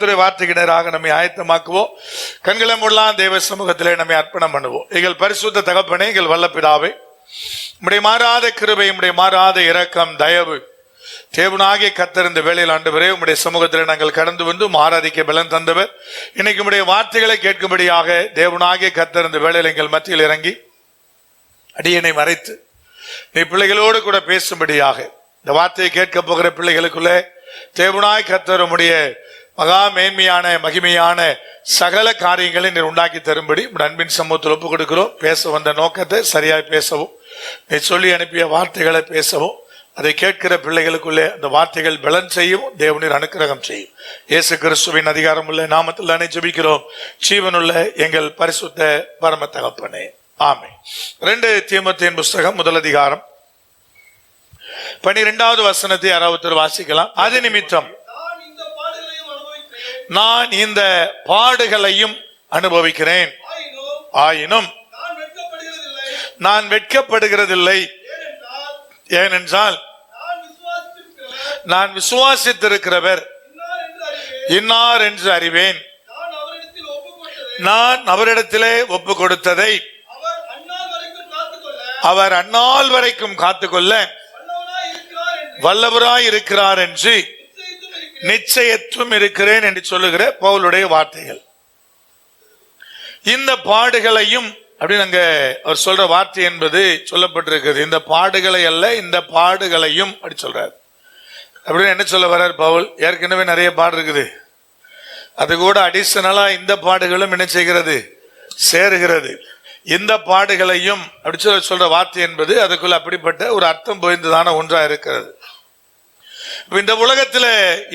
கர்த்தருடைய வார்த்தையினராக நம்மை ஆயத்தமாக்குவோம். கண்களை மூடலாம். தேவ சமூகத்திலே நம்மை அர்ப்பணம் பண்ணுவோம். எங்கள் பரிசுத்த தகப்பனே, எங்கள் வல்ல பிதாவே, உம்முடைய மாறாத கிருபை, உம்முடைய மாறாத இரக்கம், தயவு, தேவனாகிய கர்த்தர் இந்த வேளையில் ஆண்டவரே உம்முடைய சமூகத்தில் நாங்கள் கடந்து வந்து ஆராதிக்க பலன் தந்தவர். இன்னைக்கு உம்முடைய வார்த்தைகளை கேட்கும்படியாக தேவனாகிய கர்த்தர் இந்த வேளையில் எங்கள் மத்தியில் இறங்கி அடியனை மறைத்து நீ பிள்ளைகளோடு கூட பேசும்படியாக இந்த வார்த்தையை கேட்க போகிற பிள்ளைகளுக்குள்ளே தேவனாய் கர்த்தர் உம்முடைய மகா மேன்மையான மகிமையான சகல காரியங்களை நீர் உண்டாக்கி தரும்படி அன்பின் சமூகத்தில் ஒப்புக் கொடுக்கிறோம். பேச வந்த நோக்கத்தை சரியாய் பேசவும், நீ சொல்லி அனுப்பிய வார்த்தைகளை பேசவும், அதை கேட்கிற பிள்ளைகளுக்குள்ளே அந்த வார்த்தைகள் பலன் செய்யும், தேவனீர் அனுக்கிரகம் செய்யும். இயேசு கிறிஸ்துவின் அதிகாரம் உள்ள நாமத்தில் தானே ஜெபிக்கிறோம் ஜீவனுள்ள எங்கள் பரிசுத்த பரம தகப்பனே, ஆமென். 2 தீமோத்தேயுவின் புஸ்தகம் 1 அதிகாரம் 12வது வசனத்தை யாராவது வாசிக்கலாம். அது நிமித்தம் நான் இந்த பாடுகளையும் அனுபவிக்கிறேன், ஆயினும் நான் வெட்கப்படுகிறதில்லை. ஏனென்றால் நான் விசுவாசித்திருக்கிறவர் இன்னார் என்று அறிவேன். நான் அவரிடத்திலே ஒப்பு கொடுத்ததை அவர் அந்நாள் வரைக்கும் காத்துக்கொள்ள வல்லவராய் இருக்கிறார் என்று நிச்சயத்துவம் இருக்கிறேன் என்று சொல்லுகிற பவுலுடைய வார்த்தைகள். இந்த பாடுகளையும் அப்படின்னு அங்க அவர் சொல்ற வார்த்தை என்பது சொல்லப்பட்டிருக்கிறது. இந்த பாடுகளை அல்ல, இந்த பாடுகளையும் அப்படி சொல்றாரு. அப்படின்னு என்ன சொல்ல வர்றார் பவுல்? ஏற்கனவே நிறைய பாடு இருக்குது, அது கூட அடிஷனலா இந்த பாடுகளும் என்ன செய்கிறது, சேருகிறது. இந்த பாடுகளையும் அப்படி சொல்ற வார்த்தை என்பது அதுக்குள்ள அப்படிப்பட்ட ஒரு அர்த்தம் பொய்ந்ததான ஒன்றா இருக்கிறது. இந்த உலகத்துல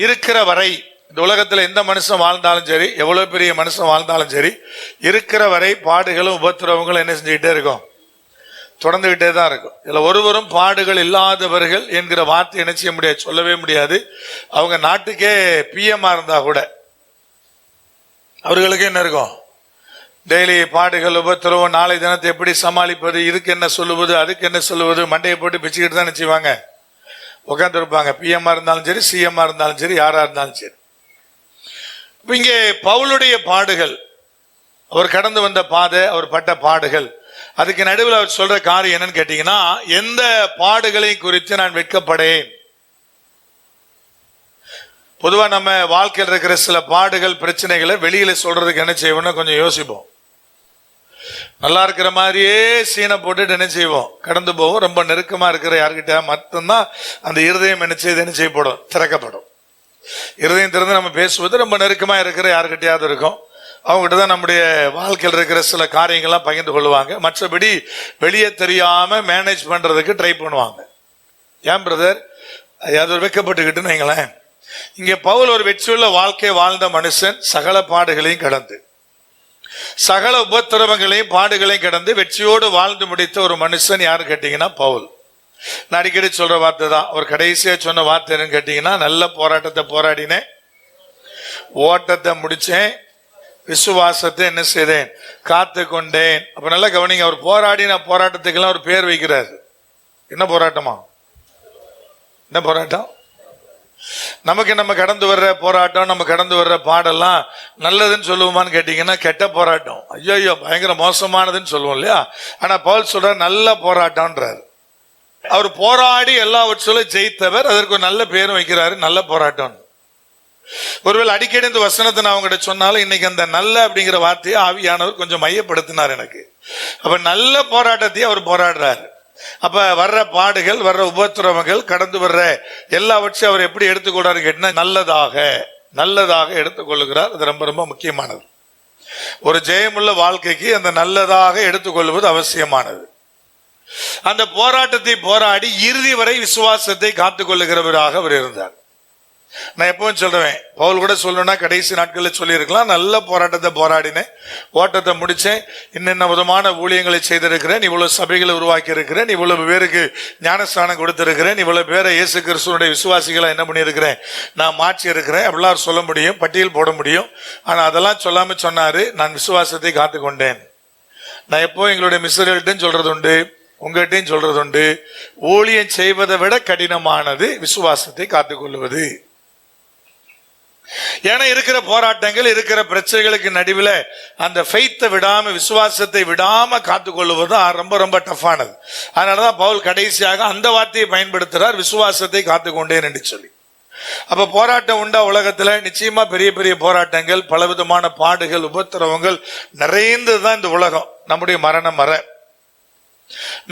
இருக்கிற வரை, இந்த உலகத்துல எந்த மனுஷன் வாழ்ந்தாலும் சரி, எவ்வளவு பெரிய மனுஷன் வாழ்ந்தாலும் சரி, இருக்கிற வரை பாடுகளும் உபத்திரவங்களும் என்ன செஞ்சுக்கிட்டே இருக்கும், தொடர்ந்துகிட்டே தான் இருக்கும். இதுல ஒருவரும் பாடுகள் இல்லாதவர்கள் என்கிற வார்த்தை என்ன செய்ய முடியாது, சொல்லவே முடியாது. அவங்க நாட்டுக்கே பிஎம்ஆ இருந்தா கூட அவர்களுக்கு என்ன இருக்கும், டெய்லி பாடுகள் உபத்திரவம், நாளை தினத்தை எப்படி சமாளிப்பது, இதுக்கு என்ன சொல்லுவது, அதுக்கு என்ன சொல்லுவது, மண்டையை போட்டு பிச்சுக்கிட்டு தான் நினைச்சுவாங்க உட்காந்து இருப்பாங்க. பிஎம்ஆ இருந்தாலும் சரி, சிஎம்ஆ இருந்தாலும் சரி, யாரா இருந்தாலும் சரி. இங்கே பவுலுடைய பாடுகள், அவர் கடந்து வந்த பாதை, அவர் பட்ட பாடுகள், அதுக்கு நடுவில் அவர் சொல்ற காரியம் என்னன்னு கேட்டீங்கன்னா, எந்த பாடுகளை குறித்து நான் வெட்கப்படேன். பொதுவா நம்ம வாழ்க்கையில் இருக்கிற சில பாடுகள் பிரச்சனைகளை வெளியில சொல்றதுக்கு என்ன செய்வோம்னு கொஞ்சம் யோசிப்போம். நல்லா இருக்கிற மாதிரியே சீனை போட்டுட்டு என்ன செய்வோம், கடந்து போவோம். ரொம்ப நெருக்கமா இருக்கிற யாருக்கிட்ட மட்டும்தான் அந்த இருதயம் என்ன செய்யப்படும், திறக்கப்படும். இருதயம் திறந்து நம்ம பேசுவது ரொம்ப நெருக்கமா இருக்கிற யாருக்கிட்டையாவது இருக்கும். அவங்ககிட்ட தான் நம்முடைய வாழ்க்கையில் இருக்கிற சில காரியங்கள்லாம் பகிர்ந்து கொள்வாங்க. மற்றபடி வெளியே தெரியாம மேனேஜ் பண்றதுக்கு ட்ரை பண்ணுவாங்க. ஏன் பிரதர், அது ஒரு வெட்கப்பட்டுக்கிட்டுன்னு வைங்களேன். இங்க பவுல் ஒரு வெற்றியுள்ள வாழ்க்கை வாழ்ந்த மனுஷன், சகல பாடுகளையும் கடந்து, சகல உபத்திரவங்களையும் பாடுகளையும் கடந்து வெற்றியோடு வாழ்ந்து முடித்த ஒரு மனுஷன் யாரு கேட்டீங்கன்னா பவுல். நான் அடிக்கடி சொல்ற வார்த்தை தான். அவர் கடைசியா சொன்ன வார்த்தை என்னன்னு கேட்டீங்கன்னா, நல்ல போராட்டத்தை போராடினேன், ஓட்டத்தை முடிச்சேன், விசுவாசத்தை என்ன செய்தேன், காத்து கொண்டேன். அப்ப நல்லா கவனிங்க, அவர் போராடின போராட்டத்துக்கெல்லாம் ஒரு பேர் வைக்கிறார். என்ன போராட்டமா, என்ன போராட்டம்? நமக்கு நம்ம கடந்து வர்ற போராட்டம், நம்ம கடந்து வர்ற பாடெல்லாம் நல்லதுன்னு சொல்லுவோமான்னு கேட்டீங்கன்னா கெட்ட போராட்டம், ஐயோ பயங்கர மோசமானதுன்னு சொல்லுவோம் இல்லையா? ஆனா பவுல் சொல்ற நல்ல போராட்டம்ன்றார். அவர் போராடி எல்லாவற்றிலும் ஜெயித்தவர், அதற்கு ஒரு நல்ல பேரும் வைக்கிறாரு, நல்ல போராட்டம். ஒருவேளை அடிக்கடி இந்த வசனத்தை நான் அவங்ககிட்ட சொன்னாலும் இன்னைக்கு அந்த நல்ல அப்படிங்கிற வார்த்தையை ஆவியானவர் கொஞ்சம் மையப்படுத்தினார் எனக்கு. அப்ப நல்ல போராட்டத்தையும் அவர் போராடுறாரு. அப்ப வர்ற பாடுகள், வர்ற உபத்திரவங்கள், கடந்து வர்ற எல்லாவற்றையும் அவர் எப்படி எடுத்துக்கொள்றாரு கேட்டா, நல்லதாக எடுத்துக்கொள்ளுகிறார். அது ரொம்ப ரொம்ப முக்கியமானது. ஒரு ஜெயமுள்ள வாழ்க்கைக்கு அந்த நல்லதாக எடுத்துக்கொள்வது அவசியமானது. அந்த போராட்டத்தை போராடி இறுதி வரை விசுவாசத்தை காத்துக் கொள்ளுகிறவராக அவர் இருந்தார். நான் எப்பவும் சொல்றேன், பவுல் கூட சொல்லணும்னா கடைசி நாட்களில் சொல்லியிருக்கலாம், நல்ல போராட்டத்தை போராடினேன், ஓட்டத்தை முடிச்சேன், இன்னென்ன விதமான ஊழியங்களை செய்திருக்கிறேன், இவ்வளவு சபைகளை உருவாக்கி இருக்கிறேன், இவ்வளவு பேருக்கு ஞானஸ்தானம் கொடுத்திருக்கிறேன், இவ்வளவு பேரை இயேசு கிறிஸ்துவனுடைய விசுவாசிகளை என்ன பண்ணியிருக்கிறேன், நான் மாற்றி இருக்கிறேன் அப்படிலாம் சொல்ல முடியும், பட்டியல் போட முடியும். ஆனா அதெல்லாம் சொல்லாம சொன்னாரு, நான் விசுவாசத்தை காத்து கொண்டேன். நான் எப்போ எங்களுடைய மிஸ்டர்கள்ட்டையும் சொல்றது உண்டு, உங்கள்கிட்டையும் சொல்றது உண்டு, ஊழியம் செய்வதை விட கடினமானது விசுவாசத்தை காத்துக்கொள்வது. ஏன்னா இருக்கிற போராட்டங்கள், இருக்கிற பிரச்சனைகளுக்கு நடுவில் அந்த ஃபெய்த்தை விடாம, விசுவாசத்தை விடாம காத்துக்கொள்வது ரொம்ப ரொம்ப டஃப்பானது. அதனாலதான் பவுல் கடைசியாக அந்த வார்த்தையை பயன்படுத்துறார், விசுவாசத்தை காத்துக்கொண்டேன் என்று சொல்லி. அப்ப போராட்டம் உண்டா உலகத்துல? நிச்சயமா பெரிய பெரிய போராட்டங்கள், பலவிதமான பாடுகள், உபத்திரவங்கள் நிறைந்ததுதான் இந்த உலகம். நம்முடைய மரணம் வர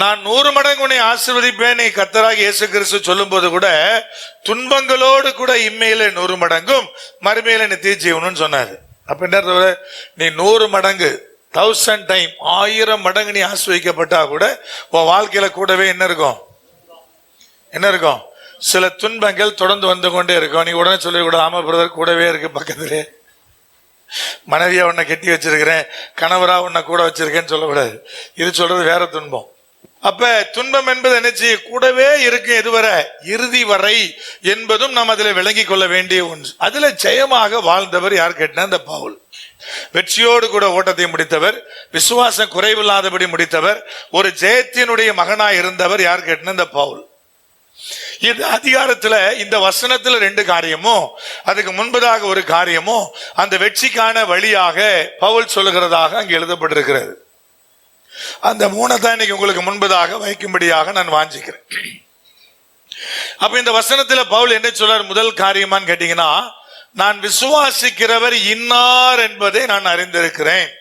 நான் 100 மடங்கு உன்னை ஆசீர்வதிப்பேன் கர்த்தராகிய இயேசு கிறிஸ்து சொல்லும் போது கூட துன்பங்களோடு கூட இம்மையில 100 மடங்கும் மறுமையில நித்திய ஜீவனும் சொன்னாரு. அப்ப என்ன, நீ 100 மடங்கு 1000 டைம் 1000 மடங்கு நீ ஆசீர்வதிக்கப்பட்டா கூட உன் வாழ்க்கையில கூடவே என்ன இருக்கும்? சில துன்பங்கள் தொடர்ந்து வந்து கொண்டே இருக்கும். நீ உடனே சொல்லிக்கூடாது, ஆமா பிரதர் கூடவே இருக்கு பக்கத்திலே, மனைவியா உன்னை கெட்டி வச்சிருக்கிறேன், கணவரா உன்னை கூட வச்சிருக்கேன்னு சொல்லக்கூடாது. இது சொல்றது வேற துன்பம். அப்ப துன்பம் என்பது என்ன செய்ய கூடவே இருக்கு, எதுவரை? இறுதி வரை என்பதும் நாம் அதுல விளங்கி கொள்ள வேண்டிய ஒன்று. அதுல ஜெயமாக வாழ்ந்தவர் யார் கேட்டா இந்த பவுல். வெற்றியோடு கூட ஓட்டத்தை முடித்தவர், விசுவாசம் குறைவில்லாதபடி முடித்தவர், ஒரு ஜெயத்தினுடைய மகனாய் இருந்தவர் யார் கேட்டா இந்த பவுல். இந்த அதிகாரத்துல இந்த வசனத்துல 2 காரியமும், அதுக்கு முன்பதாக ஒரு காரியமும் அந்த வெற்றிக்கான வழியாக பவுல் சொல்லுகிறதாக அங்கு எழுதப்பட்டிருக்கிறது. அந்த 3 தான் இன்னைக்கு உங்களுக்கு முன்பதாக வைக்கும்படியாக நான் வாஞ்சிக்கிறேன். அப்ப இந்த வசனத்துல பவுல் என்ன சொல்றார்? முதல் காரியமான்னு கேட்டீங்கன்னா, நான் விசுவாசிக்கிறவர் இன்னார் என்பதை நான் அறிந்திருக்கிறேன்.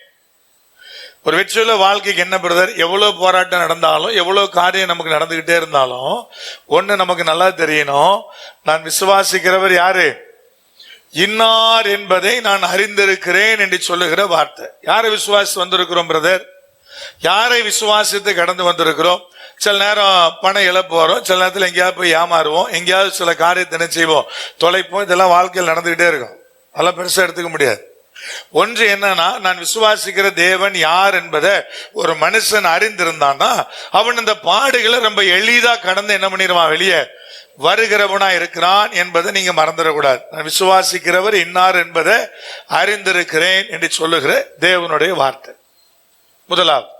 ஒரு வெற்றியுள்ள வாழ்க்கைக்கு என்ன பிரதர், எவ்வளவு போராட்டம் நடந்தாலும், எவ்வளவு காரியம் நமக்கு நடந்துகிட்டே இருந்தாலும் ஒண்ணு நமக்கு நல்லா தெரியணும், நான் விசுவாசிக்கிறவர் யாரு? இன்னார் என்பதை நான் அறிந்திருக்கிறேன் என்று சொல்லுகிற வார்த்தை. யாரை விசுவாசி வந்திருக்கிறோம் பிரதர்? யாரை விசுவாசித்து கடந்து வந்திருக்கிறோம்? சில நேரம் பண இழப்பு வரும், சில நேரத்தில் எங்கேயாவது போய் ஏமாறுவோம், எங்கேயாவது சில காரியத்தை என்ன செய்வோம், தொலைப்போம். இதெல்லாம் வாழ்க்கையில் நடந்துகிட்டே இருக்கும். அதெல்லாம் பெருசா எடுத்துக்க முடியாது. ஒன்று என்னன்னா, நான் விசுவாசிக்கிற தேவன் யார் என்பதை ஒரு மனுஷன் அறிந்திருந்தான்னா அவன் இந்த பாடுகளை ரொம்ப எளிதா கடந்து என்ன பண்ணிடுவான், வெளியே வருகிறவனா இருக்கிறான் என்பதை நீங்க மறந்துடக்கூடாது. நான் விசுவாசிக்கிறவர் இன்னார் என்பதை அறிந்திருக்கிறேன் என்று சொல்லுகிற தேவனுடைய வார்த்தை முதலாவது.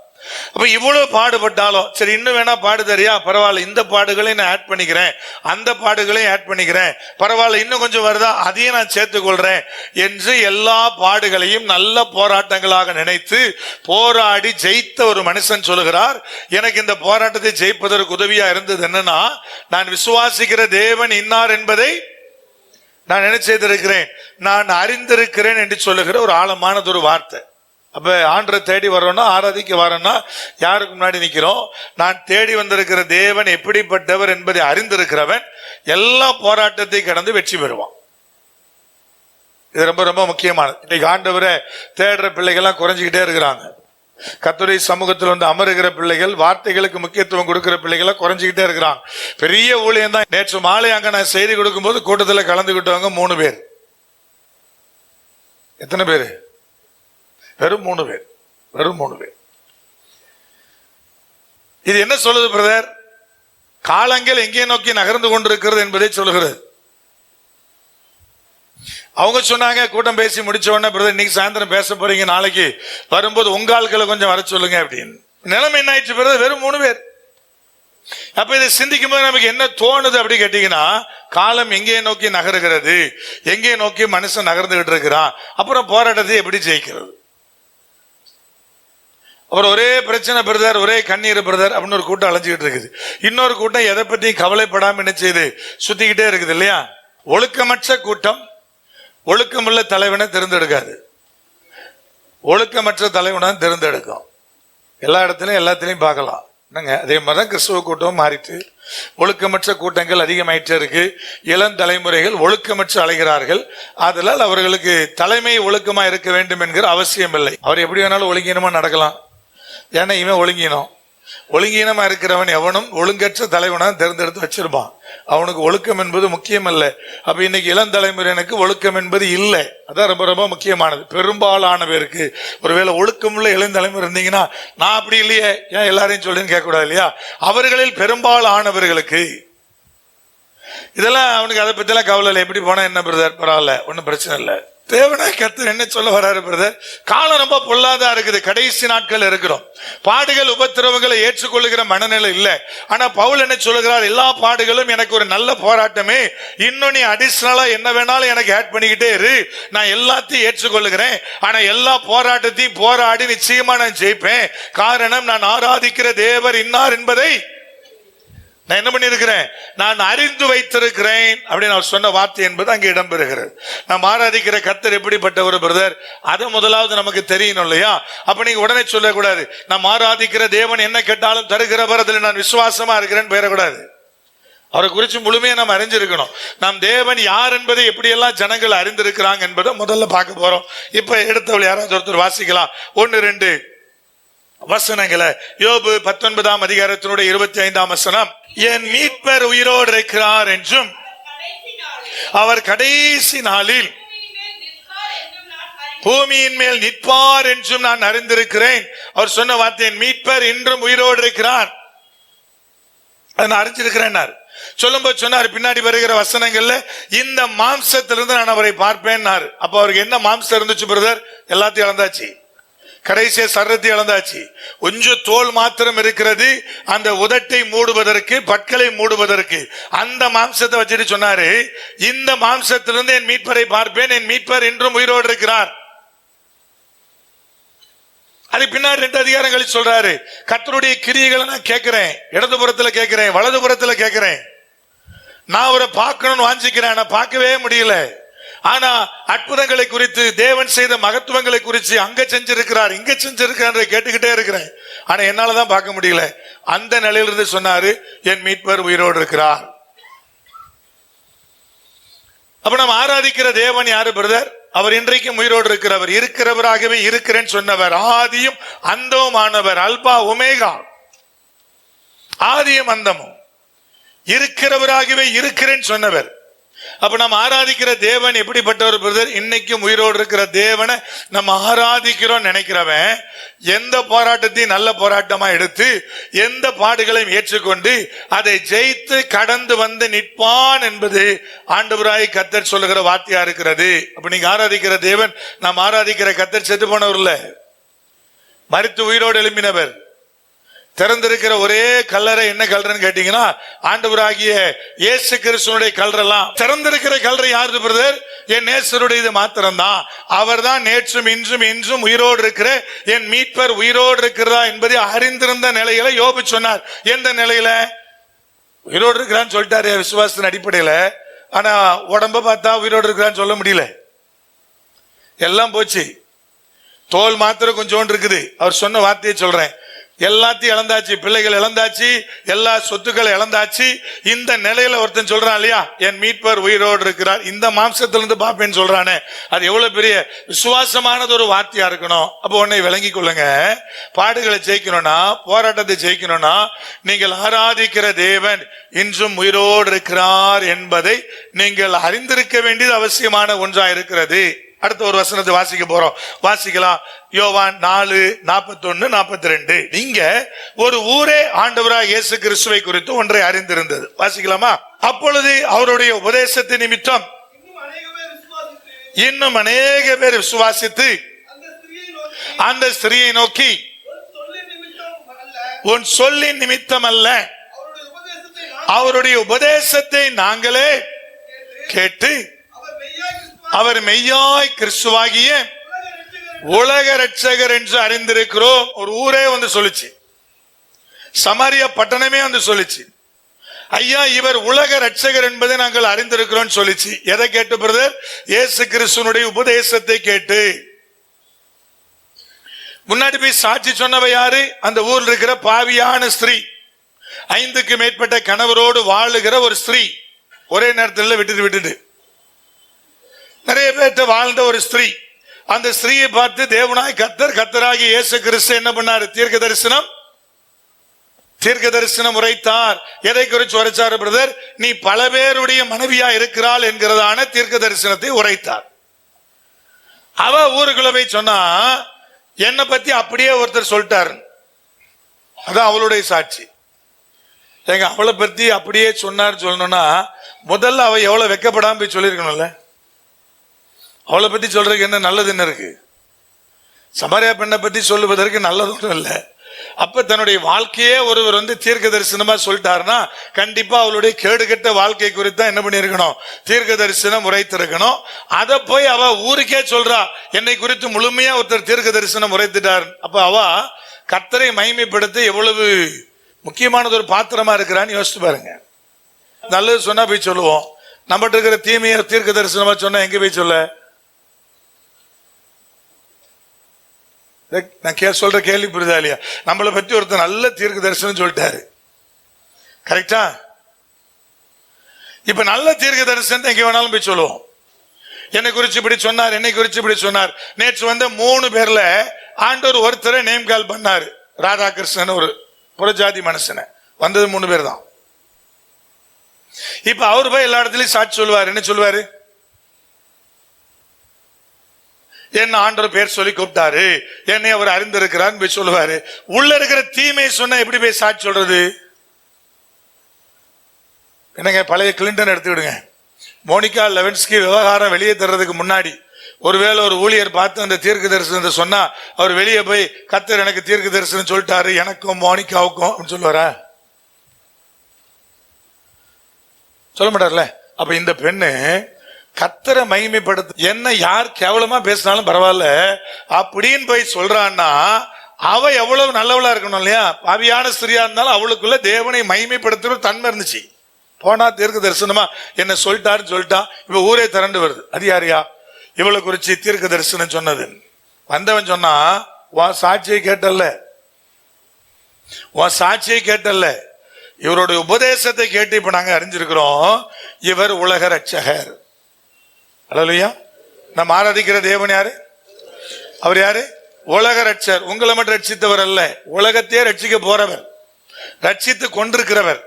அப்ப இவ்வளவு பாடுபட்டாலும் சரி, இன்னும் வேணா பாடு தெரியா, பரவாயில்ல, இந்த பாடுகளையும் நான் ஆட் பண்ணிக்கிறேன், அந்த பாடுகளையும் ஆட் பண்ணிக்கிறேன், பரவாயில்ல, இன்னும் கொஞ்சம் வருதா அதையும் நான் சேர்த்துக் கொள்றேன் என்று எல்லா பாடுகளையும் நல்ல போராட்டங்களாக நினைத்து போராடி ஜெயித்த ஒரு மனுஷன் சொல்லுகிறார், எனக்கு இந்த போராட்டத்தை ஜெயிப்பதற்கு உதவியா இருந்தது என்னன்னா, நான் விசுவாசிக்கிற தேவன் இன்னார் என்பதை நான் என்ன செய்திருக்கிறேன், நான் அறிந்திருக்கிறேன் என்று சொல்லுகிற ஒரு ஆழமானது ஒரு வார்த்தை. அப்ப ஆண்டரை தேடி வர்றோம்னா, ஆராதிக்க வரோம்னா யாருக்கு முன்னாடி நிக்கிறோம்? நான் தேடி வந்திருக்கிற தேவன் எப்படிப்பட்டவர் என்பதை அறிந்திருக்கிறவன் எல்லா போராட்டத்தை கடந்து வெற்றி பெறுவான். இது ரொம்ப ரொம்ப முக்கியமானது. இன்னைக்கு ஆண்டவரை தேடுற பிள்ளைகள்லாம் குறைஞ்சிக்கிட்டே இருக்கிறாங்க. கர்த்தருடைய சமூகத்தில் வந்து அமருகிற பிள்ளைகள், வார்த்தைகளுக்கு முக்கியத்துவம் கொடுக்கிற பிள்ளைகள் குறைஞ்சிக்கிட்டே இருக்கிறாங்க. பெரிய ஊழியம் தான். நேற்று மாலை அங்க நான் செய்தி கொடுக்கும் போது கூட்டத்தில் கலந்துகிட்டவங்க 3 பேர். எத்தனை பேரு? வெறும் 3 பேர். வெறும் 3 பேர். இது என்ன சொல்லுது பிரதர்? காலங்கள் எங்கே நோக்கி நகர்ந்து கொண்டிருக்கிறது என்பதை சொல்லுகிறது. அவங்க சொன்னாங்க, கூட்டம் பேசி முடிச்ச உடனே பிரதர் இன்னைக்கு சாயந்தரம் பேச போறீங்க, நாளைக்கு வரும்போது உங்க ஆட்களை கொஞ்சம் வர சொல்லுங்க அப்படின்னு. நிலைமை என்ன ஆயிடுச்சு பிரதர்? வெறும் 3 பேர். அப்ப இதை சிந்திக்கும் போது நமக்கு என்ன தோணுது அப்படி கேட்டீங்கன்னா, காலம் எங்கே நோக்கி நகருகிறது, எங்கே நோக்கி மனுஷன் நகர்ந்துகிட்டு இருக்கிறான், அப்புறம் போராட்டத்தை எப்படி ஜெயிக்கிறது? அப்புறம் ஒரே பிரச்சனை பிரதர், ஒரே கண்ணீர் பிரதர் அப்படின்னு ஒரு கூட்டம் அலைஞ்சிக்கிட்டு இருக்குது. இன்னொரு கூட்டம் எதை பத்தி கவலைப்படாம என்ன செய்யுது, சுத்திக்கிட்டே இருக்குது இல்லையா? ஒழுக்கமற்ற கூட்டம் ஒழுக்கமுள்ள தலைவனை தேர்ந்தெடுக்காது, ஒழுக்கமற்ற தலைவனை தேர்ந்தெடுக்கும். எல்லா இடத்துலையும் எல்லாத்திலையும் பார்க்கலாம். என்னங்க, அதே மாதிரிதான் கிறிஸ்துவ கூட்டம் மாறிட்டு ஒழுக்கமற்ற கூட்டங்கள் அதிகமாயிட்டே இருக்கு. இளம் தலைமுறைகள் ஒழுக்கமற்று அலைகிறார்கள். அதனால் அவர்களுக்கு தலைமை ஒழுக்கமா இருக்க வேண்டும் என்கிற அவசியம் இல்லை. அவர் எப்படி வேணாலும் ஒழுங்கீனமா நடக்கலாம். ஏன்னா இவன் ஒழுங்கீனமா இருக்கிறவன் எவனும் ஒழுங்கற்ற தலைவனா தேர்ந்தெடுத்து வச்சிருப்பான். அவனுக்கு ஒழுக்கம் என்பது முக்கியம் அல்ல. அப்ப இன்னைக்கு இளம் தலைமுறையினருக்கு ஒழுக்கம் என்பது இல்லை. அதான் ரொம்ப ரொம்ப முக்கியமானது. பெரும்பாலான பேருக்கு ஒருவேளை ஒழுக்கமுள்ள இளம் தலைமுறை இருந்தீங்கன்னா, நான் அப்படி இல்லையே ஏன் எல்லாரையும் சொல்லுன்னு கேட்க கூடாது இல்லையா? அவர்களில் பெரும்பாலானவர்களுக்கு இதெல்லாம் அவனுக்கு அதை பத்தி எல்லாம் கவலை இல்லை. எப்படி போனா என்ன பிரதர், பரவாயில்ல, ஒன்னும் பிரச்சனை இல்லை. தேவனாய் கர்த்தர் என்ன சொல்ல வராரு பிரதர்? காலம் ரொம்ப பொல்லாதா இருக்குது, கடைசி நாட்கள் இருக்கிறோம். பாடுகள் உபத்திரவங்களை ஏற்றுக்கொள்ளுகிற மனநிலை இல்ல. ஆனா பவுல் என்ன சொல்லுகிறார்? எல்லா பாடுகளும் எனக்கு ஒரு நல்ல போராட்டமே, இன்னும் நீ அடிஷனலா என்ன வேணாலும் எனக்கு ஆட் பண்ணிக்கிட்டே இரு, நான் எல்லாத்தையும் ஏற்றுக்கொள்ளுகிறேன். ஆனா எல்லா போராட்டத்தையும் போராடி நிச்சயமா நான் ஜெயிப்பேன். காரணம், நான் ஆராதிக்கிற தேவர் இன்னார் என்பதை நான் என்ன பண்ணிருக்கிறேன், நான் அறிந்து வைத்திருக்கிறேன் அப்படின்னு அவர் சொன்ன வார்த்தை என்பது அங்கே இடம்பெறுகிறது. நாம் ஆராதிக்கிற கர்த்தர் எப்படிப்பட்ட ஒரு பிரதர், அது முதலாவது நமக்கு தெரியணும் இல்லையா? அப்ப நீங்க உடனே சொல்லக்கூடாது, நாம் ஆராதிக்கிற தேவன் என்ன கேட்டாலும் தருகிறவர், அதில் நான் விசுவாசமா இருக்கிறேன்னு பெயரக்கூடாது. அவரை குறித்து முழுமையா நாம் அறிஞ்சிருக்கணும். நாம் தேவன் யார் என்பதை எப்படியெல்லாம் ஜனங்கள் அறிந்திருக்கிறாங்க என்பதை முதல்ல பார்க்க போறோம். இப்ப எடுத்தவள் யாராவது ஒருத்தர் வாசிக்கலாம் 1-2 வசனங்களை. யோபு 19ஆம் அதிகாரத்தினுடைய 25ஆம் வசனம், என் மீட்பர் உயிரோடு இருக்கிறார் என்றும் அவர் கடைசி நாளில் பூமியின் மேல் நிற்பார் என்றும் நான் அறிந்திருக்கிறேன். அவர் சொன்ன வார்த்தை, என் மீட்பர் இன்றும் உயிரோடு இருக்கிறார், அதை நான் அறிஞ்சிருக்கிறேன். சொல்லும்போது சொன்னார் பின்னாடி வருகிற வசனங்கள்ல, இந்த மாம்சத்திலிருந்து நான் அவரை பார்ப்பேன். அப்ப அவருக்கு என்ன மாம்சம் இருந்துச்சு பிரதர்? எல்லாத்தையும் இழந்தாச்சு, கடைசிய சர்ரத்தை இழந்தாச்சு. கொஞ்சம் தோல் மாத்திரம் இருக்கிறது, அந்த உதட்டை மூடுவதற்கு, பற்களை மூடுவதற்கு. அந்த மாம்சத்தை வச்சுட்டு சொன்னாரு, இந்த மாம்சத்திலிருந்து என் மீட்பரை பார்ப்பேன், என் மீட்பர் இன்றும் உயிரோடு இருக்கிறார். அது பின்னாடி 2 அதிகாரங்களில் சொல்றாரு, கர்த்தருடைய கிரியைகளை நான் கேட்கிறேன், இடதுபுறத்துல கேட்கிறேன், வலதுபுறத்துல கேட்கிறேன். நான் அவரை பார்க்கணும்னு வாஞ்சிக்கிறேன், ஆனா பார்க்கவே முடியல. ஆனா அற்புதங்களை குறித்து, தேவன் செய்த மகத்துவங்களை குறித்து, அங்க செஞ்சிருக்கிறார் இங்க செஞ்சிருக்கிறார் கேட்டுக்கிட்டே இருக்கிறேன், ஆனா என்னாலதான் பார்க்க முடியல. அந்த நிலையிலிருந்து சொன்னாரு, என் மீட்பர் உயிரோடு இருக்கிறார். அப்ப நம்ம ஆராதிக்கிற தேவன் யாரு பிரதர்? அவர் இன்றைக்கும் உயிரோடு இருக்கிறவர், இருக்கிறவராகவே இருக்கிறேன்னு சொன்னவர், ஆதியும் அந்தமுமானவர், அல்பா ஒமேகா, ஆதியும் அந்தமும் இருக்கிறவராகவே இருக்கிறேன்னு சொன்னவர். அப்ப நம்ம ஆராதிக்கிற தேவன் எப்படிப்பட்டவர் பிரதர்? இன்னைக்கும் உயிரோடு இருக்கிற தேவனை நம்ம ஆராதிக்கிறோம் நினைக்கிறவன் எந்த போராட்டத்தையும் நல்ல போராட்டமா எடுத்து, எந்த பாடுகளையும் ஏற்றுக்கொண்டு அதை ஜெயித்து கடந்து வந்து நிற்பான் என்பது ஆண்டவராய் கர்த்தர் சொல்லுகிற வார்த்தையா இருக்கிறது. அப்ப நீங்க ஆராதிக்கிற தேவன், நாம் ஆராதிக்கிற கர்த்தர் செத்து போனவர் இல்ல, மரித்து உயிரோடு எழும்பினவர். திறந்திருக்கிற ஒரே கல்லறை என்ன கல்லறைன்னு கேட்டீங்கன்னா, ஆண்டவராகிய இயேசு கிறிஸ்துவினுடைய கல்லறைலாம். திறந்திருக்கிற கல்லறை யாரு பிரதர்? என் நேசருடைய இது மாத்திரம்தான். அவர் தான் நேற்றும் இன்றும் என்றும் உயிரோடு இருக்கிற என் மீட்பர் உயிரோடு இருக்கிறதா என்பதை அறிந்திருந்த நிலையில யோபு சொன்னார். எந்த நிலையில? உயிரோடு இருக்கிறான்னு சொல்லிட்டாரு விசுவாசத்தின் அடிப்படையில. ஆனா உடம்ப பார்த்தா உயிரோடு இருக்கிறான்னு சொல்ல முடியல, எல்லாம் போச்சு. தோல் மாத்திரம் கொஞ்சோண்டு இருக்குது. அவர் சொன்ன வார்த்தையை சொல்றேன், எல்லாத்தையும் இழந்தாச்சு, பிள்ளைகள் இழந்தாச்சு, எல்லா சொத்துக்களை இழந்தாச்சு. இந்த நிலையில ஒருத்தன் சொல்றான் இல்லையா, என் மீட்பர் உயிரோடு இருக்கிறார், இந்த மாம்சத்திலிருந்து பாப்பேன்னு சொல்றானே, அது எவ்வளவு பெரிய விசுவாசமானது ஒரு வார்த்தையா இருக்கணும். அப்போ உன்னை விளங்கி கொள்ளுங்க, பாடுகளை ஜெயிக்கணும்னா, போராட்டத்தை ஜெயிக்கணும்னா, நீங்கள் ஆராதிக்கிற தேவன் இன்றும் உயிரோடு இருக்கிறார் என்பதை நீங்கள் அறிந்திருக்க வேண்டியது அவசியமான ஒன்றா இருக்கிறது. அடுத்த ஒரு வசனத்தை வாசிக்க போறோம், வாசிக்கலாம். யோவான் 4:41-42. நீங்க ஒரு ஊரே ஆண்டவராக இயேசு கிறிஸ்துவை குறித்து ஒன்றை அறிந்திருந்தது. வாசிக்கலாமா? அப்பொழுது அவருடைய உபதேசத்தின் நிமித்தம் இன்னும் அநேக பேர் விசுவாசித்து அந்த ஸ்திரியை நோக்கி, உன் சொல்லின் நிமித்தம் அல்ல, அவருடைய உபதேசத்தை நாங்களே கேட்டு அவர் மெய்யாய் கிறிஸ்துவாகிய உலக இரட்சகர் என்று அறிந்திருக்கிறோம். ஒரு ஊரே வந்து சொல்லிச்சு, சமாரியா பட்டணமே வந்து சொல்லிச்சு, ஐயா இவர் உலக இரட்சகர் என்பதை நாங்கள் அறிந்திருக்கிறோம் சொல்லிச்சு. எதை கேட்டு பிரதர்? இயேசு கிறிஸ்துவினுடைய உபதேசத்தை கேட்டு. முன்னாடி போய் சாட்சி சொன்னவ யாரு? அந்த ஊரில் இருக்கிற பாவியான ஸ்திரீ, 5க்கு மேற்பட்ட கணவரோடு வாழுகிற ஒரு ஸ்திரீ, ஒரே நேரத்தில் விட்டுட்டு நிறைய பேர்ட்ட வாழ்ந்த ஒரு ஸ்திரீ. அந்த ஸ்திரீயை பார்த்து தேவனாய் கர்த்தராகிய இயேசு கிறிஸ்து என்ன பண்ணாரு? தீர்க்க தரிசனம் உரைத்தார். எதை குறித்து உரைச்சாரு பிரதர்? நீ பல பேருடைய மனைவியா இருக்கிறாள் என்கிறதான தீர்க்க தரிசனத்தை உரைத்தார். அவ ஊருக்குள்ள போய் சொன்னா, என்னை பத்தி அப்படியே ஒருத்தர் சொல்லிட்டாரு, அதான் அவளுடைய சாட்சி. எங்க அவளை பத்தி அப்படியே சொன்னார் சொல்லணும்னா, முதல்ல அவ எவ்வளவு வெக்கப்படாம போய் சொல்லிருக்கணும்ல. அவளை பத்தி சொல்றதுக்கு என்ன நல்லது என்ன இருக்கு? சமாரியா பெண்ணை பத்தி சொல்லுவதற்கு நல்லதும் இல்லை. அப்ப தன்னுடைய வாழ்க்கையே ஒருவர் தீர்க்க தரிசனமா சொல்லிட்டாருன்னா கண்டிப்பா அவளுடைய கேடுகட்ட வாழ்க்கை குறித்து தான் என்ன பண்ணிருக்கணும்? தீர்க்க தரிசனம் உரைத்திருக்கணும். அதை போய் அவ ஊருக்கே சொல்றா, என்னை குறித்து முழுமையா ஒருத்தர் தீர்க்க தரிசனம் உரைத்துட்டார். அப்ப அவ கர்த்தரை மகிமைப்படுத்த எவ்வளவு முக்கியமானது ஒரு பாத்திரமா இருக்கிறான்னு யோசிச்சு பாருங்க. நல்லது சொன்னா போய் சொல்லுவோம், நம்மகிட்ட இருக்கிற தீமையை தீர்க்க தரிசனமா சொன்னா எங்க போய் சொல்ல? நான் சொல்ற கேள்வி புரியுதா இல்லையா? நம்மளை பத்தி ஒருத்தர் நல்ல தீர்க்க தரிசனம் சொல்லிட்டாரு, கரெக்டா? இப்ப நல்ல தீர்க்க தரிசனம் எங்க வேணாலும் போய் சொல்லுவோம். என்னை குறிச்சு இப்படி சொன்னார், என்னை குறிச்சு இப்படி சொன்னார். நேற்று 3 பேர்ல ஆண்டவர் ஒருத்தரை நேம் கால் பண்ணாரு. ராதாகிருஷ்ணன் ஒரு புறஜாதி மனுஷனை, வந்தது 3 பேர் தான். இப்ப அவரு போய் எல்லா இடத்துலயும் சாட்சி சொல்லுவாரு. என்ன சொல்லுவாரு? என்ன ஆண்டவர் பேர் சொல்லி கூப்பிட்டாரு, என்னை அவர் அறிந்திருக்கிறார் போய் சொல்லுவாரு. உள்ள இருக்கிற தீமையை சொன்ன எப்படி போய் சாட்சி சொல்றது? என்னங்க, பழைய கிளின்டன் எடுத்துக்கிடுங்க. மோனிகா லெவின்ஸ்கி விவகாரம் வெளியே தர்றதுக்கு முன்னாடி ஒருவேளை ஒரு ஊழியர் பார்த்து அந்த தீர்க்க தரிசனத்தை சொன்னா அவர் வெளியே போய் கர்த்தர் எனக்கு தீர்க்க தரிசனம் சொல்லிட்டாரு, எனக்கும் மோனிகாவுக்கும் சொல்லுவாரா? சொல்ல மாட்டார்ல. அப்ப இந்த பெண்ணு கர்த்தரை மகிமைப்படுத்த என்ன யார் கேவலமா பேசினாலும் பரவாயில்ல அப்படின்னு போய் சொல்றான்னா அவ எவ்வளவு நல்லவளா இருக்கணும் இல்லையா? பாவியான ஸ்திரியா இருந்தாலும் அவளுக்குள்ள தேவனை மகிமைப்படுத்துற தன்மை இருந்துச்சு. போனா தீர்க்க தரிசனமா என்ன சொல்லிட்டாருன்னு சொல்லிட்டா இப்ப ஊரே திரண்டு வருது. அது யாரியா இவளை குறிச்சு தீர்க்க தரிசனம் சொன்னது? வந்தவன் சொன்னா உன் சாட்சியை கேட்டல்ல, உன் சாட்சியை கேட்டல்ல, இவருடைய உபதேசத்தை கேட்டு இப்ப நாங்க அறிஞ்சிருக்கிறோம் இவர் உலக ரட்சகர். அல்லேலூயா. நம்ம ஆராதிக்கிற தேவன் யாரு? அவர் யாரு? உலக ரட்சகர். உங்களை மட்டும் ரட்சித்தவர் அல்ல, உலகத்தையே ரட்சிக்க போறவர், ரட்சித்து கொண்டிருக்கிறவர்.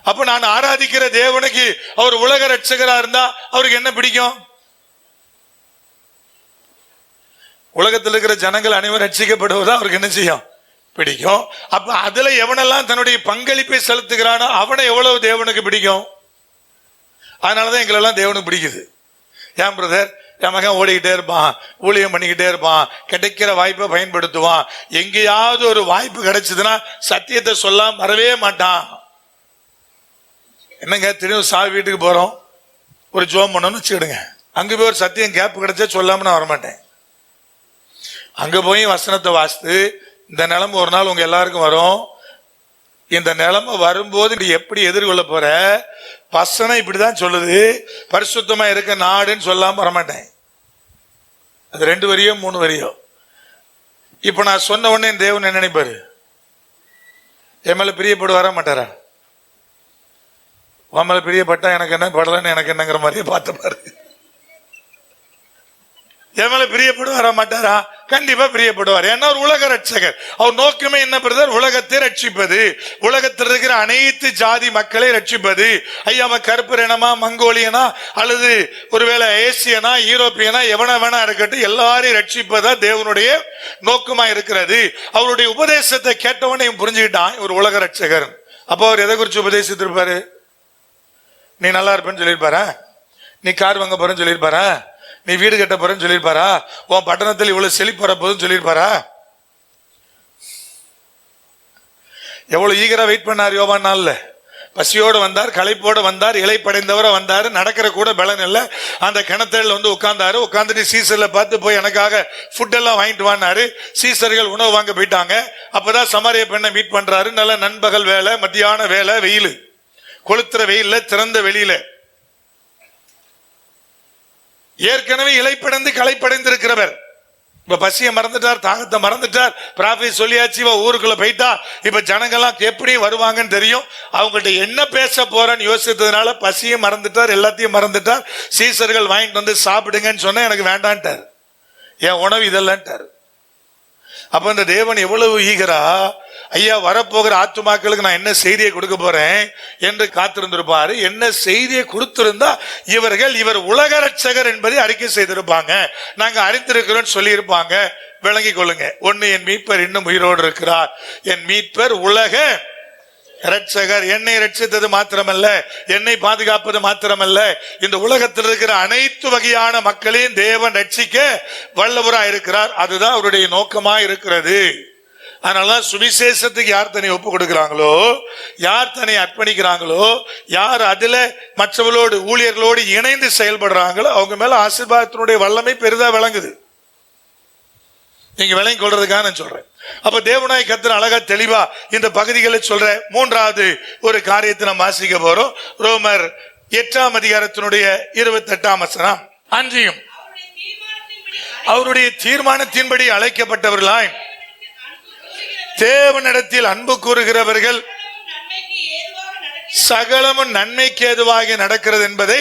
அப்ப நான் ஆராதிக்கிற தேவனுக்கு அவர் உலக ரட்சகரா இருந்தா அவருக்கு என்ன பிடிக்கும்? உலகத்தில் இருக்கிற ஜனங்கள் அனைவரும் ரட்சிக்கப்படுவதா அவருக்கு என்ன செய்யும்? பிடிக்கும். அப்ப அதுல எவனெல்லாம் தன்னுடைய பங்களிப்பை செலுத்துகிறானோ அவனை எவ்வளவு தேவனுக்கு பிடிக்கும். அதனாலதான் எங்களெல்லாம் தேவனுக்கு பிடிக்குது. ஏன் பிரதர், என் மகன் ஓடிக்கிட்டே இருப்பான், ஊழியம் பண்ணிக்கிட்டே இருப்பான், கிடைக்கிற வாய்ப்பை பயன்படுத்துவான், எங்கேயாவது ஒரு வாய்ப்பு கிடைச்சதுன்னா சத்தியத்தை சொல்லாம வரவே மாட்டான். என்னங்க, திரும்ப சாவி வீட்டுக்கு போறோம், ஒரு ஜோம் பண்ணணும்னு வச்சுக்கிடுங்க, அங்க போய் ஒரு சத்தியம் கேப் கிடைச்சா சொல்லாம நான் வரமாட்டேன். அங்க போய் வசனத்தை வாசித்து இந்த நிலைமை ஒரு நாள் உங்க எல்லாருக்கும் வரும். இந்த நிலைமை வரும்போது எப்படி எதிர்கொள்ள போற? வசனம் இப்படிதான் சொல்லுது, பரிசுத்தமா இருக்க நாடுன்னு சொல்லாம வரமாட்டேன். அது 2 வரியோ 3 வரியோ. இப்ப நான் சொன்ன உடனே தேவன் என்ன நினைப்பாரு? என் மேல பிரியப்படுவாரா மாட்டாரா? உன் மேல பிரியப்பட்டா எனக்கு என்ன, படலன்னு எனக்கு என்னங்கிற மாதிரியே பார்த்து பாரு. என் மேல பிரியப்படுவாரா மாட்டாரா? கண்டிப்பா பிரியப்படுவார். ஏன்னா ஒரு உலக ரட்சகர். அவர் நோக்கமே என்ன பிரதர்? உலகத்தை ரட்சிப்பது, உலகத்தில் இருக்கிற அனைத்து ஜாதி மக்களை ரட்சிப்பது. ஐயா கருப்பு இனமா, மங்கோலியனா, அல்லது ஒருவேளை ஏசியனா, யூரோப்பியனா, எவன வேணா இருக்கட்டும், எல்லாரையும் ரட்சிப்பதா தேவனுடைய நோக்கமா இருக்கிறது. அவருடைய உபதேசத்தை கேட்டவனே புரிஞ்சுக்கிட்டான் ஒரு உலக ரட்சகர். அப்போ அவர் எதை குறிச்சு உபதேசித்திருப்பாரு? நீ நல்லா இருப்பேன்னு சொல்லியிருப்பாரா? நீ கார் வாங்க போறேன்னு சொல்லியிருப்பாரா? நீ வீடு கட்ட போறேன்னு சொல்லியிருப்பாரா? உன் பட்டணத்தில் இவ்வளவு செழிப்பு வர போதுன்னு சொல்லியிருப்பாரா? எவ்வளவு ஈகரா வெயிட் பண்ணார் யோவான் நாள்ல. பசியோடு வந்தார், களைப்போடு வந்தார், இலை படைந்தவரை வந்தாரு, நடக்கிற கூட பலன் இல்லை. அந்த கிணத்துல உட்கார்ந்தாரு. உட்கார்ந்துட்டு சீசர்ல பார்த்து போய் எனக்காக ஃபுட் எல்லாம் வாங்கிட்டு வானாரு. சீசர்கள் உணவு வாங்க போயிட்டாங்க. அப்பதான் சமாரிய பெண்ணை மீட் பண்றாரு. நல்ல நண்பகல் வேலை, மத்தியான வேலை, வெயில், கொளுத்துற வெயில்ல, திறந்த வெளியில. ஏற்கனவே இலைப்படைந்து களைப்படைந்து இருக்கிறவர் இப்ப பசியை மறந்துட்டார், தாகத்தை மறந்துட்டார். ப்ராஃபிட் சொல்லியாச்சு, ஊருக்குள்ள போயிட்டா இப்ப ஜனங்கள்லாம் எப்படி வருவாங்கன்னு தெரியும். அவங்கள்ட்ட என்ன பேச போறேன்னு யோசித்ததுனால பசியை மறந்துட்டார், எல்லாத்தையும் மறந்துட்டார். சீசர்கள் வாங்கிட்டு வந்து சாப்பிடுங்கன்னு சொன்னா எனக்கு வேண்டான்ட்டார், என் உணவு இதெல்லான்ட்டார். அப்ப இந்த தேவன் எவ்வளவு ஈகரா, ஐயா வரப்போகிற ஆத்துமாக்களுக்கு நான் என்ன செய்தியை கொடுக்க போறேன் என்று காத்திருந்திருப்பாரு. என்ன செய்தியை கொடுத்திருந்தா இவர் உலக ரட்சகர் என்பதை அறிக்கை செய்திருப்பாங்க, நாங்க அறிந்திருக்கிறோம் சொல்லி இருப்பாங்க. விளங்கிக் கொள்ளுங்க. ஒன்னு, என் மீட்பர் இன்னும் உயிரோடு இருக்கிறார். என் மீட்பர் உலக இரட்சகர். என்னை ரட்சித்தது மாத்திரமல்ல, என்னை பாதுகாப்பது மாத்திரமல்ல, இந்த உலகத்தில் இருக்கிற அனைத்து வகையான மக்களையும் தேவன் ரட்சிக்க வல்லவராய் இருக்கிறார். அதுதான் அவருடைய நோக்கமாய் இருக்கிறது. அதனால சுவிசேஷத்துக்கு யார் தன்னை ஒப்பு கொடுக்கிறாங்களோ, யார் தன்னை அர்ப்பணிக்கிறாங்களோ, யார் அதுல மற்றவர்களோடு ஊழியர்களோடு இணைந்து செயல்படுறாங்களோ அவங்க மேல ஆசீர்வாதத்தினுடைய வல்லமை பெரிதா விளங்குது. நீங்க விளங்கி கொள்றதுக்காக நான் சொல்றேன். அப்ப தேவனாய் கர்த்தர் அழகா தெளிவா இந்த பகுதிகளை சொல்ற மூன்றாவது ஒரு காரியத்தை நாம் வாசிக்க போறோம். ரோமர் 8ஆம் அதிகாரத்தினுடைய 28ஆம் வசனம். அன்றியும் அவருடைய தீர்மானத்தின்படி அழைக்கப்பட்டவர்களாய் தேவனிடத்தில் அன்பு கூறுகிறவர்கள் சகலமும் நன்மைக்கு ஏதுவாக நடக்கிறது என்பதை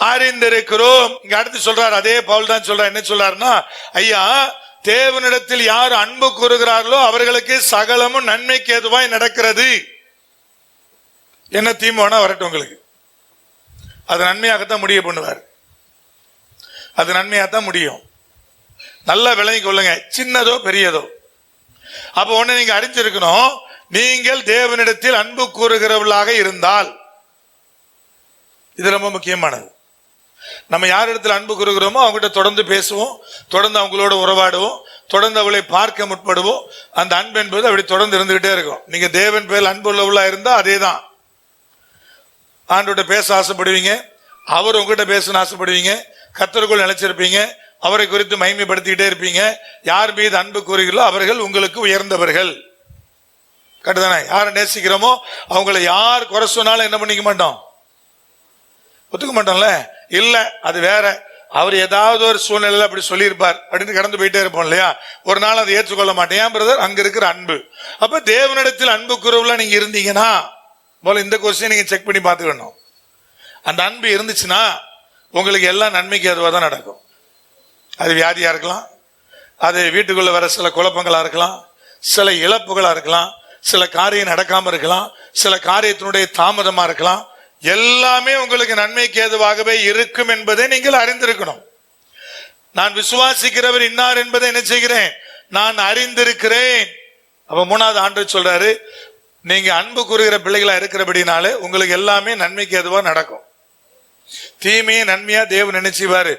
அறிந்திருக்கிறோம். இங்க அடுத்து சொல்றார், அதே பவுல் தான் சொல்றார். என்ன சொல்றாருன்னா, ஐயா, தேவனிடத்தில் யார் அன்பு கூறுகிறார்களோ அவர்களுக்கு சகலமும் நன்மைக்கு ஏதுவாய் நடக்கிறது. என்ன தீமைனா வரட்டும், உங்களுக்கு அது நன்மையாகத்தான் முடிய பண்ணுவார். அது நன்மையாகத்தான் முடியும். நல்லா விளங்கி கொள்ளுங்க, சின்னதோ பெரியதோ. அப்ப ஒண்ணு நீங்க அறிஞ்சிருக்கணும், நீங்கள் தேவனிடத்தில் அன்பு கூறுகிறவர்களாக இருந்தால், இது ரொம்ப முக்கியமானது. நம்ம யார் இடத்துல அன்பு கூறுகிறோமோ அவங்ககிட்ட தொடர்ந்து பேசுவோம், தொடர்ந்து அவங்களோட உறவாடுவோம், தொடர்ந்து அவளை பார்க்க முற்படுவோம். அந்த அன்பு என்பது அப்படி தொடர்ந்து இருந்துகிட்டே இருக்கும். நீங்க தேவன் பேர் அன்பு உள்ளவளா இருந்தா அதே தான். ஆண்டோட பேச ஆசைப்படுவீங்க, அவர் உங்ககிட்ட பேசணும்னு ஆசைப்படுவீங்க, கர்த்தருக்குள் நிலைச்சிருப்பீங்க, அவரை குறித்து மகிமைப்படுத்திக்கிட்டே இருப்பீங்க. யார் மீது அன்பு கூறுகிறீர்களோ அவர்கள் உங்களுக்கு உயர்ந்தவர்கள். கரெக்டுதானே? யாரை நேசிக்கிறோமோ அவங்களை யார் குறை சொன்னாலும் என்ன பண்ணிக்க மாட்டோம், ஒத்துக்க மாட்டோம்ல. இல்ல, அது வேற, அவர் ஏதாவது ஒரு சூழ்நிலையில அப்படி சொல்லியிருப்பார் அப்படின்னு கடந்து போயிட்டே இருப்போம் இல்லையா? ஒரு நாள் அதை ஏற்றுக்கொள்ள மாட்டேன். ஏன் பிரதர்? அங்க இருக்கிற அன்பு. அப்ப தேவனிடத்தில் அன்பு கூறவுல நீங்க இருந்தீங்கன்னா போல இந்த கொஸ்டின் நீங்க செக் பண்ணி பார்த்துக்கணும். அந்த அன்பு இருந்துச்சுன்னா உங்களுக்கு எல்லாம் நன்மைக்கு அதுவாக தான் நடக்கும். அது வியாதியா இருக்கலாம், அது வீட்டுக்குள்ள வர சில குழப்பங்களா இருக்கலாம், சில இழப்புகளா இருக்கலாம், சில காரியம் நடக்காம இருக்கலாம், சில காரியத்தினுடைய தாமதமா இருக்கலாம். எல்லாமே உங்களுக்கு நன்மைக்கு ஏதுவாகவே இருக்கும் என்பதை நீங்கள் அறிந்திருக்கணும். நான் விசுவாசிக்கிறவர் இன்னார் என்பதை என்ன செய்கிறேன், நான் அறிந்திருக்கிறேன். அப்ப மூணாவது ஆண்டு சொல்றாரு, நீங்க அன்பு கூறுகிற பிள்ளைகளா இருக்கிறபடினாலே உங்களுக்கு எல்லாமே நன்மைக்கு ஏதுவா நடக்கும். தீமையை நன்மையா தேவன் நினைச்சுவாரு,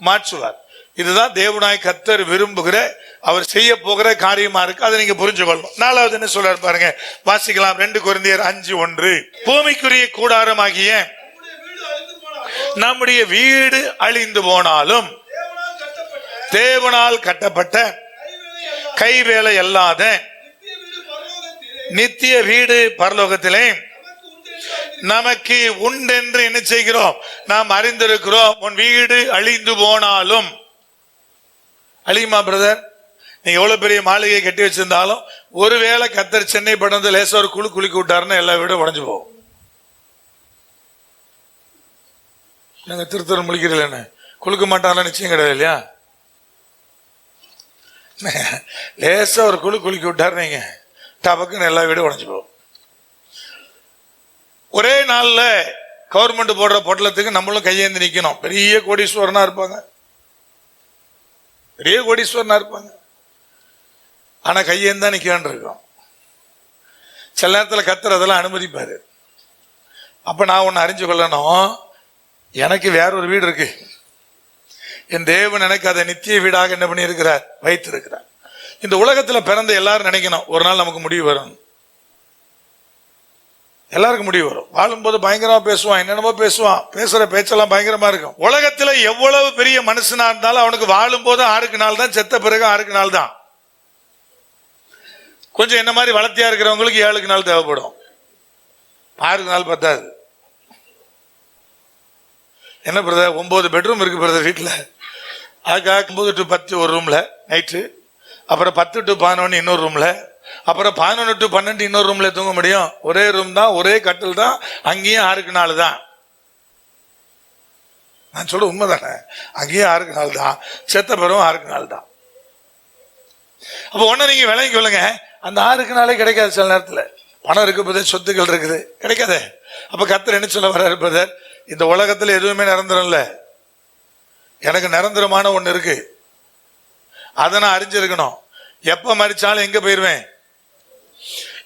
மாற்றுவார். இதுதான் தேவனாய் கர்த்தர் விரும்புகிற, அவர் செய்ய போகிற காரியமா இருக்கு. அதை நீங்க புரிஞ்சுக்கொள்ளணும். நாலாவது என்ன சொல்றாரு பாருங்க, வாசிக்கலாம். 2 கொரிந்தியர் 5:1. பூமிக்குரிய கூடாரமாகிய நம்முடைய வீடு அழிந்து போனாலும் தேவனால் கட்டப்பட்ட கைவேலை அல்லாத நித்திய வீடு பரலோகத்திலே நமக்கு உண்டென்று என்ன செய்கிறோம், நாம் அறிந்திருக்கிறோம். உன் வீடு அழிந்து போனாலும், அழியுமா பிரதர்? நீங்க எவ்வளவு பெரிய மாளிகை கட்டி வச்சிருந்தாலும் ஒருவேளை கர்த்தர் சென்னை பட்டணத்துல லேசா ஒரு குளிக்க விட்டாருன்னா எல்லா வீடும் உடைஞ்சு போகும். நாங்க திருத்தரம் முழிக்கிறீங்களே, குளிக்க மாட்டாங்களா? நிச்சயம் கிடையாது இல்லையா? லேசா ஒரு குளிக்க விட்டாரு நீங்க, டபக்குன்னு எல்லா வீடும் உடைஞ்சு போகும். ஒரே நாள்ல கவர்மெண்ட் போடுற பொட்டலத்துக்கு நம்மளும் கையேந்தி நிக்கணும். பெரிய கோடீஸ்வரனா இருப்பாங்க, பெரிய கோடீஸ்வரனா இருப்பாங்க, ஆனா கையேந்தான் நிக்க வேண்டியிருக்கோம். சில நேரத்தில் கர்த்தர் அதெல்லாம் அனுமதிப்பாரு. அப்ப நான் ஒன்னு அறிஞ்சு கொள்ளணும், எனக்கு வேற ஒரு வீடு இருக்கு. என் தேவன் எனக்கு அதை நித்திய வீடாக என்ன பண்ணி இருக்கிறார், வைத்திருக்கிறார். இந்த உலகத்துல பிறந்த எல்லாரும் நினைக்கணும், ஒரு நாள் நமக்கு முடிவு வரும். எல்லாருக்கும் முடிவு வரும். வாழும்போது பயங்கரமா பேசுவான், என்னென்னமோ பேசுவான், பேசுற பேச்செல்லாம் பயங்கரமா இருக்கும். உலகத்துல எவ்வளவு பெரிய மனுஷனா இருந்தாலும் அவனுக்கு வாழும் போது 6 நாள் தான், செத்த பிறகு 6 நாள் தான். கொஞ்சம் என்ன மாதிரி வளர்த்தியா இருக்கிறவங்களுக்கு 7 நாள் தேவைப்படும், 6 நாள் பத்தாது. என்ன பிரதர், 9 பெட்ரூம் இருக்கு பிரதர் வீட்டுல, அதுக்காக 9 to 10 ஒரு ரூம்ல நைட்டு, அப்புறம் 10 to 11 இன்னொரு ரூம்ல, அப்புறம் 11 to 12 இன்னொரு ரூம்ல தூங்க முடியும். ஒரே ரூம் தான், ஒரே கட்டில் தான், அங்கேயும் 6 நாள் தான். நான் சொல்ல உண்மைதானே, அங்கேயும் 6 நாள் தான், செத்த பிறகும் 6 நாள் தான். அப்ப ஒண்ணு நீங்க விளங்கி கொள்ளுங்க, அந்த 6 நாளே கிடைக்காது. சில நேரத்துல பணம் இருக்கு பிரதர், சொத்துக்கள் இருக்குது, கிடைக்காது. அப்ப கர்த்தர் என்ன சொல்ல வர்றாரு பிரதர், இந்த உலகத்துல எதுவுமே நிரந்தரம் இல்ல, எனக்கு நிரந்தரமான ஒண்ணு இருக்கு, அதை நான் அறிஞ்சிருக்கணும். எப்ப மறிச்சாலும் எங்க போயிருவேன்,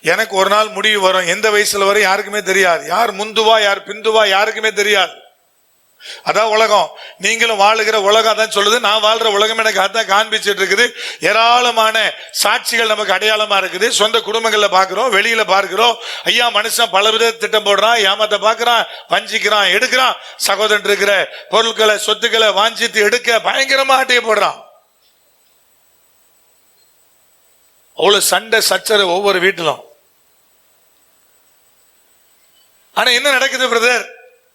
எனக்கு ஒரு நாள் முடிவு வரும். எந்த வயசுல வரும் யாருக்குமே தெரியாது. யார் முந்துவா யார் பிந்துவா யாருக்குமே தெரியாது. அதான் உலகம். நீங்களும் வாழுகிற உலகம் அதான் சொல்லுது. நான் வாழ்ற உலகம் எனக்கு அதான் காண்பிச்சுட்டு இருக்குது. ஏராளமான சாட்சிகள் நமக்கு அடையாளமா இருக்குது. சொந்த குடும்பங்கள்ல பாக்குறோம், வெளியில பார்க்கிறோம். ஐயா, மனுஷன் பல வித திட்டம் போடுறான், ஏமாத்த பாக்குறான், வஞ்சிக்கிறான், எடுக்கிறான். சகோதரன் இருக்கிற பொருட்களை சொத்துக்களை வாஞ்சித்து எடுக்க பயங்கரமா ஆட்டைய போடுறான். அவ்வளவு சண்டை சச்சரவு ஒவ்வொரு வீட்டிலும். ஆனா என்ன நடக்குது பிரதர்?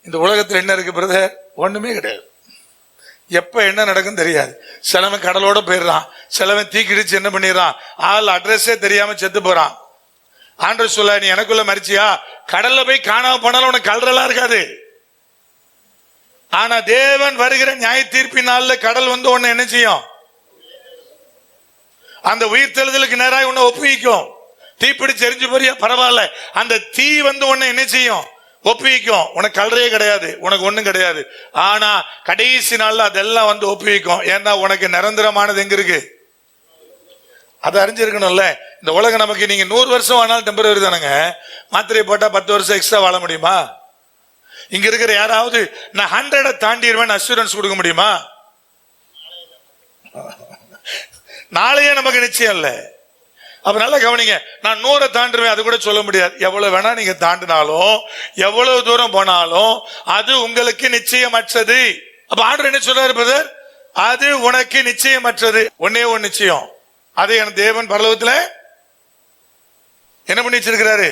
இந்த உலகத்தில் என்ன இருக்கு பிரதர்? ஒண்ணுமே கிடையாது. எப்ப என்ன நடக்கும் தெரியாது. சிலவன் கடலோட போயிடுறான், சிலவன் தீக்கிடிச்சு என்ன பண்ணிடுறான், ஆள் அட்ரஸே தெரியாம செத்து போறான். ஆண்டவர் சொல்ல, நீ எனக்குள்ள மறிச்சியா? கடல்ல போய் காணாம போனாலும் உனக்கு கல்றெல்லாம் இருக்காது. ஆனா தேவன் வருகிற நியாய தீர்ப்பின் நாள்ல கடல் வந்து உன்னை என்ன செய்யும்? அந்த உயிர் தெழுதலுக்கு நேராக உன்னை ஒப்புவிக்கும். தீப்பிடிச்சு எரிஞ்சு போறியா? பரவாயில்ல, அந்த தீ வந்து உன்னை என்ன செய்யும்? ஒப்புவிக்கும். உனக்கு கல்றையே கிடையாது, உனக்கு ஒண்ணும் கிடையாது. ஆனா கடைசி நாள்ல அதெல்லாம் வந்து ஒப்புவிக்கும். ஏன்னா உனக்கு நிரந்தரமானது எங்க இருக்கு? அதை அறிஞ்சிருக்கணும்ல. இந்த உலகம் நமக்கு நீங்க 100 வருஷம் ஆனாலும் டெம்பரரி தானுங்க. மாத்திரை போட்டா 10 வருஷம் எக்ஸ்ட்ரா வாழ முடியுமா? இங்க இருக்கிற யாராவது நான் 100 தாண்டிடுவேன் அசூரன்ஸ் கொடுக்க முடியுமா? நாளையே நமக்கு நிச்சயம் இல்ல. அப்ப நல்லா கவனிங்க. நான் 100 தாண்டுவேன் அது கூட சொல்ல முடியாது. எவ்வளவு வேணா நீங்க தாண்டினாலும், எவ்வளவு தூரம் போனாலும் அது உங்களுக்கு நிச்சயமற்றது. அப்ப ஆண்டவர் என்ன சொல்றாரு பிரதர்? அது உனக்கு நிச்சயமற்றது. ஒன்னே ஒன்னு நிச்சயம். அதை என் தேவன் பரலோகத்துல என்ன பண்ணி வச்சிருக்கிறாரு?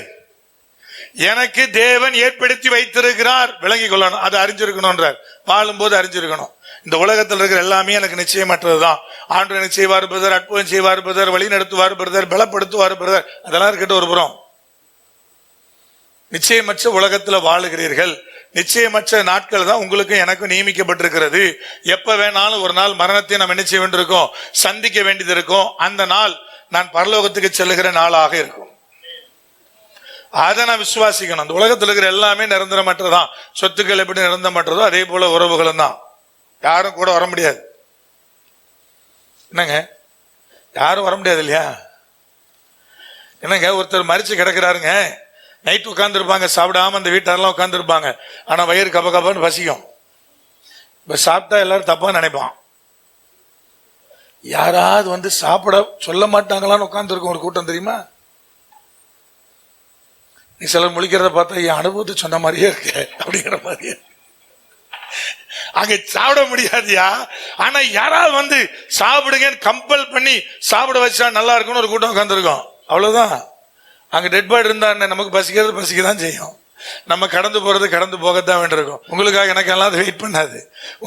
எனக்கு தேவன் ஏற்படுத்தி வைத்திருக்கிறார். விளங்கி கொள்ளணும், அது அறிஞ்சிருக்கணும். வாழும்போது அறிஞ்சிருக்கணும். இந்த உலகத்தில் இருக்கிற எல்லாமே எனக்கு நிச்சயமற்றதுதான். ஆண்டவர் எனக்கு செய்வார் பிரதர், அற்புதம் செய்வார் பிரதர், வழி நடத்துவார் பிரதர், பலப்படுத்துவார் பிரதர், அதெல்லாம் இருக்கட்டும் ஒரு புறம். நிச்சயமற்ற உலகத்துல வாழுகிறீர்கள். நிச்சயமற்ற நாட்கள் தான் உங்களுக்கு எனக்கும் நியமிக்கப்பட்டிருக்கிறது. எப்ப வேணாலும் ஒரு நாள் மரணத்தை நாம் என்ன செய்ய வேண்டியிருக்கோம்? சந்திக்க வேண்டியது இருக்கும். அந்த நாள் நான் பரலோகத்துக்கு செல்லுகிற நாளாக இருக்கும். அதை நான் விசுவாசிக்கணும். அந்த உலகத்தில் இருக்கிற எல்லாமே நிரந்தரமற்றதான். சொத்துக்கள் எப்படி நிரந்தரமற்றதோ அதே போல உறவுகளும் தான். யாரும் கூட வர முடியாது. என்னங்க, யாரும் வர முடியாது இல்லையா? என்னங்க, ஒருத்தர் மரிச்சு கிடக்கிறாருங்க. நைட்டு உட்கார்ந்துருப்பாங்க, சாப்பிடாம அந்த வீட்டாரெல்லாம் உட்கார்ந்துருப்பாங்க. ஆனா வயிறு கப கபன்னு பசிக்கும். இப்ப சாப்பிட்டா எல்லாரும் தப்பா நினைப்பான். யாராவது வந்து சாப்பிட சொல்ல மாட்டாங்களான்னு உட்கார்ந்துருக்கும் ஒரு கூட்டம் தெரியுமா? நீ சிலர் முழிக்கிறத பார்த்தா என் அனுபவத்தை சொன்ன மாதிரியே இருக்கு அப்படிங்கிற மாதிரியே. அங்க சாப்பிட முடியாதியா? ஆனா யாராவது வந்து சாப்பிடுங்க கம்பல் பண்ணி சாப்பிட வச்சா நல்லா இருக்கும்னு ஒரு கூட்டம் உட்காந்துருக்கோம். அவ்வளவுதான். அங்க டெட் பாடி இருந்தா நமக்கு பசிக்கிறது பசிக்கதான் செய்யும். நம்ம கடந்து போறது கடந்து போகத்தான் வேண்டியிருக்கும். உங்களுக்காக எனக்கெல்லாம் அது வெயிட் பண்ணாது.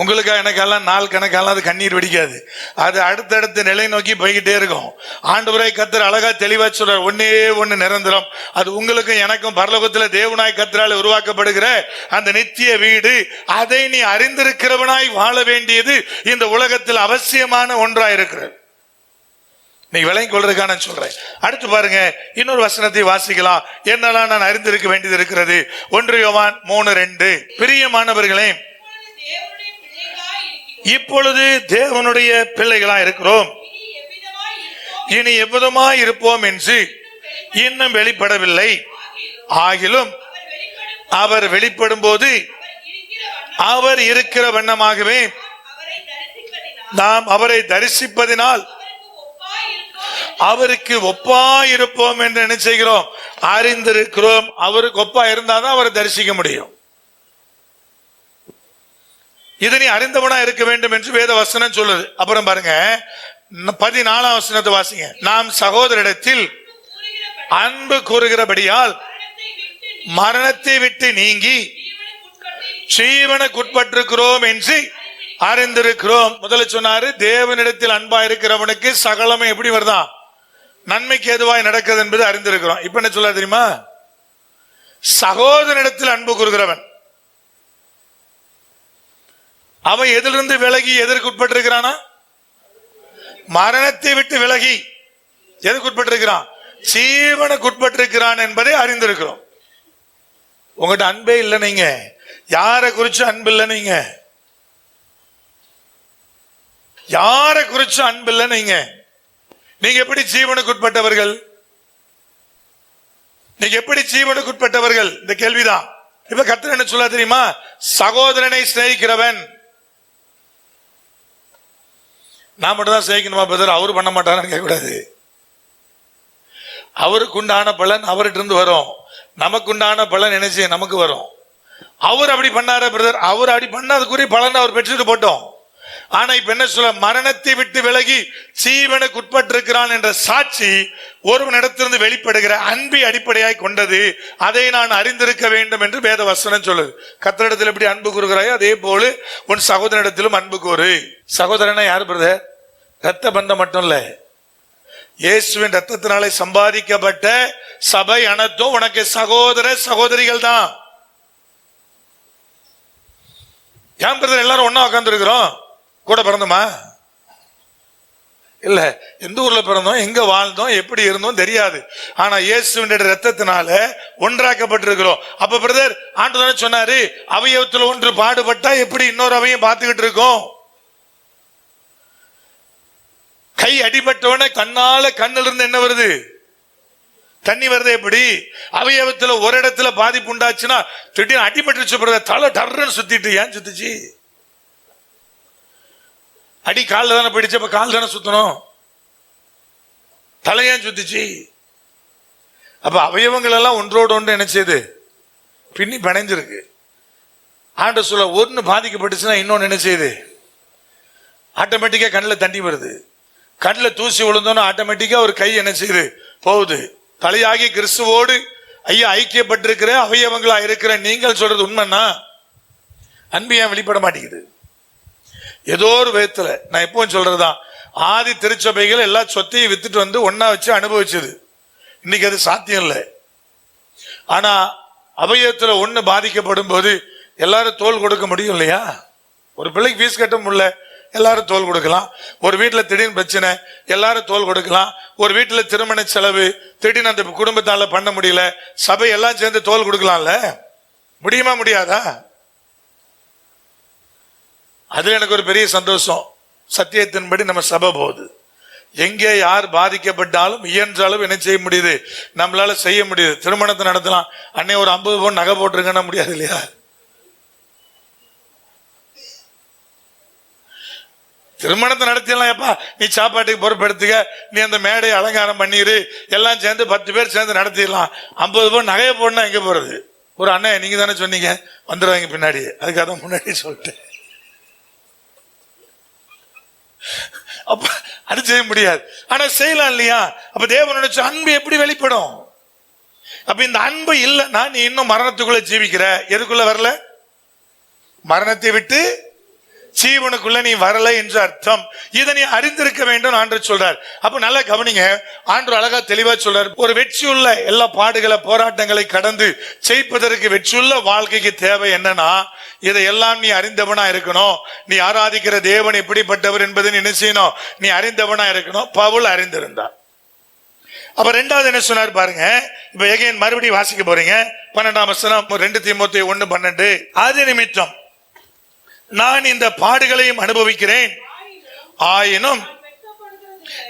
உங்களுக்காக எனக்கெல்லாம் நாள் கணக்கெல்லாம் அது கண்ணீர் வெடிக்காது. அது அடுத்தடுத்த நிலை நோக்கி போய்கிட்டே இருக்கும். ஆண்டவரை கர்த்தர் அழகா தெளிவா சொல்றார், ஒன்னே ஒண்ணு நிரந்தரம். அது உங்களுக்கும் எனக்கும் பரலோகத்துல தேவனாய் கர்த்தரால் உருவாக்கப்படுகிற அந்த நித்திய வீடு. அதை நீ அறிந்திருக்கிறவனாய் வாழ வேண்டியது இந்த உலகத்தில் அவசியமான ஒன்றாயிருக்கிறது. நீ விளங்கி கொள்றதுக்கான சொல்றேன். அடுத்து பாருங்க, இன்னொரு வசனத்தை வாசிக்கலாம். என்னெல்லாம் நான் அறிந்திருக்க வேண்டியது இருக்கிறது. 1 யோவான் 3:2. பிரியமானவர்களே, இப்பொழுது தேவனுடைய பிள்ளைகளா இருக்கிறோம், இனி எவ்விதமாய் இருப்போம் என்று இன்னும் வெளிப்படவில்லை. ஆகிலும் அவர் வெளிப்படும் போது அவர் இருக்கிற வண்ணமாகவே நாம் அவரை தரிசிப்பதினால் அவருக்கு ஒப்பா இருப்போம் என்று என்ன செய்கிறோம்? அறிந்திருக்கிறோம். அவருக்கு ஒப்பா இருந்தாதான் அவரை தரிசிக்க முடியும். இது நீ அறிந்தவனா இருக்க வேண்டும் என்று வேத வசனம் சொல்லுது. அப்புறம் பாருங்க 14ஆம் வசனத்தை வாசிங்க. நாம் சகோதரிடத்தில் அன்பு கூறுகிறபடியால் மரணத்தை விட்டு நீங்கி ஜீவனுக்குட்பட்டிருக்கிறோம் என்று அறிந்திருக்கிறோம். முதல்ல சொன்னாரு, தேவனிடத்தில் அன்பா இருக்கிறவனுக்கு சகலமே எப்படி வருதான்? நன்மைக்கு ஏதுவாய் நடக்கிறது என்பது அறிந்திருக்கிறோம். இப்ப என்ன சொல்ல தெரியுமா? சகோதரனிடத்தில் அன்பு கூறுகிறவன் அவன் எதிலிருந்து விலகி எதற்கு உட்பட்டிருக்கிறானா? மரணத்தை விட்டு விலகி எதற்கு உட்பட்டிருக்கிறான்? ஜீவனுக்கு உட்பட்டிருக்கிறான் என்பதை அறிந்திருக்கிறோம். உங்ககிட்ட அன்பே இல்லை, நீங்க யாரை குறிச்சு அன்பு இல்லை, நீங்க யாரை குறிச்சு அன்பு இல்லை, நீங்க எப்படி ஜீவனுக்கு உட்பட்டவர்கள்? நீங்க எப்படி ஜீவனுக்கு உட்பட்டவர்கள்? இந்த கேள்விதான். இப்ப கர்த்தர் என்ன சொல்ல தெரியுமா? சகோதரனை சிநேகிக்கிறவன். நான் மட்டும் தான் சிநேகிக்கணுமா பிரதர்? அவரு பண்ண மாட்டாருன்னு கேட்கக்கூடாது. அவருக்கு உண்டான பலன் அவர்கிட்ட இருந்து வரும், நமக்கு உண்டான பலன் என்ன செய்ய நமக்கு வரும். அவர் அப்படி பண்ணார பிரதர், அவர் அப்படி பண்ணாதுக்குரிய பலன் அவர் பெற்றுட்டு போட்டோம். ஆனா இப்ப என்ன சொல்ல, மரணத்தை விட்டு விலகி ஜீவனுக்கு உட்பட்டிருக்கிறான் என்ற சாட்சி ஒருவனிடத்திலிருந்து வெளிப்படுகிற அன்பை அடிப்படையாய் கொண்டது. அதை நான் அறிந்திருக்க வேண்டும் என்று வேத வசனம் சொல்லுது. கர்த்தரிடத்தில் எப்படி அன்பு கூறுகிறாயோ அதே போல உன் சகோதரனிடத்திலும் அன்பு கூறு. சகோதரனா யாரு பிரதர்? ரத்த பந்தம் மட்டும் இல்ல, இயேசுவின் ரத்தத்தினாலே சம்பாதிக்கப்பட்ட சபை அனைத்தும் உனக்கு சகோதர சகோதரிகள் தான். ஏன் பிரதர் எல்லாரும் ஒன்னா உட்கார்ந்து இருக்கிறோம்? கூட பிறந்தோமா? இல்ல, எந்த ஊர்ல பிறந்தோம், எங்க வாழ்ந்தோம், எப்படி இருந்தோம் தெரியாது. ஆனா இயேசுவின் ரத்தத்தினால ஒன்றாக்கப்பட்டிருக்கிறோம். அப்ப பிரதர் ஆண்டவர் சொன்னாரு, அவயவத்தில் ஒன்று பாடுபட்டா எப்படி இன்னொரு அவையும் பார்த்துக்கிட்டு இருக்கோம். கை அடிபட்டவன கண்ணால கண்ணில் இருந்து என்ன வருது? தண்ணி வருது. எப்படி அவயவத்துல ஒரு இடத்துல பாதிப்பு உண்டாச்சுன்னா திடீர்னு அடிபட்டுச்சு பிரதர், தலை டர்ன்னு சுத்திட்டு. ஏன் சுத்துச்சு? அடி காலில் தானே போயிடுச்சு, அப்ப கால் தானே சுத்தணும், தலையான் சுத்துச்சு. அப்ப அவயவங்கள் எல்லாம் ஒன்றோடு ஒன்று என்ன செய்யுது? பின்னி பிணைஞ்சிருக்கு. ஆண்டு சொல்ல ஒன்னு பாதிக்கப்பட்டுச்சுன்னா இன்னொன்னு என்ன செய்யுது? ஆட்டோமேட்டிக்கா கண்ணில் தண்ணி வருது. கண்ணில் தூசி விழுந்தோன்னு ஆட்டோமேட்டிக்கா ஒரு கை என்ன செய்யுது? போகுது. தலையாகி கிறிஸ்துவோடு ஐயா ஐக்கியப்பட்டிருக்கிற அவயவங்களா இருக்கிற நீங்கள் சொல்றது உண்மைன்னா அன்பு ஏன் வெளிப்பட மாட்டேங்குது? ஏதோ ஒரு விதத்துல நான் எப்பவும் சொல்றதுதான், ஆதி திருச்சபைகள் எல்லா சொத்தையும் வித்துட்டு வந்து ஒன்னா வச்சு அனுபவிச்சது. இன்னைக்கு அது சாத்தியம் இல்லை. ஆனா அவயவத்துல ஒண்ணு பாதிக்கப்படும் போது எல்லாரும் தோல் கொடுக்க முடியும் இல்லையா? ஒரு பிள்ளைக்கு ஃபீஸ் கட்ட முடியல, எல்லாரும் தோல் கொடுக்கலாம். ஒரு வீட்டுல திடீர்னு பிரச்சனை, எல்லாரும் தோல் கொடுக்கலாம். ஒரு வீட்டுல திருமண செலவு திடீர்னு அந்த குடும்பத்தால பண்ண முடியல, சபை எல்லாம் சேர்ந்து தோல் கொடுக்கலாம்ல? முடியுமா? முடியாதா? அது எனக்கு ஒரு பெரிய சந்தோஷம். சத்தியத்தின்படி நம்ம சபை போகுது. எங்கே யார் பாதிக்கப்பட்டாலும் இயன்றாலும் என்ன செய்ய முடியுது? நம்மளால செய்ய முடியுது. திருமணத்தை நடத்தலாம். அன்னை ஒரு 50 பவுன் நகை போட்டிருக்கேன்னா முடியாது இல்லையா? திருமணத்தை நடத்திடலாம். எப்பா நீ சாப்பாட்டுக்கு பொறுப்படுத்துக்க, நீ அந்த மேடையை அலங்காரம் பண்ணிரு, எல்லாம் சேர்ந்து 10 பேர் சேர்ந்து நடத்திடலாம். 50 பவுன் நகையை போடனா எங்க போறது? ஒரு அண்ணன் நீங்க தானே சொன்னீங்க வந்துடுவாங்க பின்னாடி, அதுக்காக முன்னாடி சொல்லிட்டேன். அப்ப அது செய்ய முடியாது, ஆனா செய்யலாம் இல்லையா? அப்ப தேவனோட அன்பு எப்படி வெளிப்படும்? அப்ப இந்த அன்பு இல்லைன்னா நீ இன்னும் மரணத்துக்குள்ள ஜீவிக்கிற. எதுக்குள்ள வரல? மரணத்தை விட்டு ஜீவனுக்குள்ள நீ வரல என்று அர்த்தம். இதை நீ அறிந்திருக்க வேண்டும் ஆண்டவர் சொல்றார். அப்ப நல்லா கவனிங்க, ஆண்டவர் அழகா தெளிவா சொல்றார். ஒரு வெற்றியுள்ள எல்லா பாடுகளை போராட்டங்களை கடந்து ஜெயிப்பதற்கு வெற்றியுள்ள வாழ்க்கைக்கு தேவை என்னன்னா, இதையெல்லாம் நீ அறிந்தவனா இருக்கணும். நீ ஆராதிக்கிற தேவன் எப்படிப்பட்டவர் என்பதை நீ என்ன செய்யணும்? நீ அறிந்தவனா இருக்கணும். பவுல் அறிந்திருந்தார். அப்ப ரெண்டாவது என்ன சொன்னார் பாருங்க. இப்ப எகைன் மறுபடியும் வாசிக்க போறீங்க. 12ஆம் வசனம் 2 தீமோத்தேயு 1:12. அது நிமித்தம் நான் இந்த பாடுகளையும் அனுபவிக்கிறேன், ஆயினும்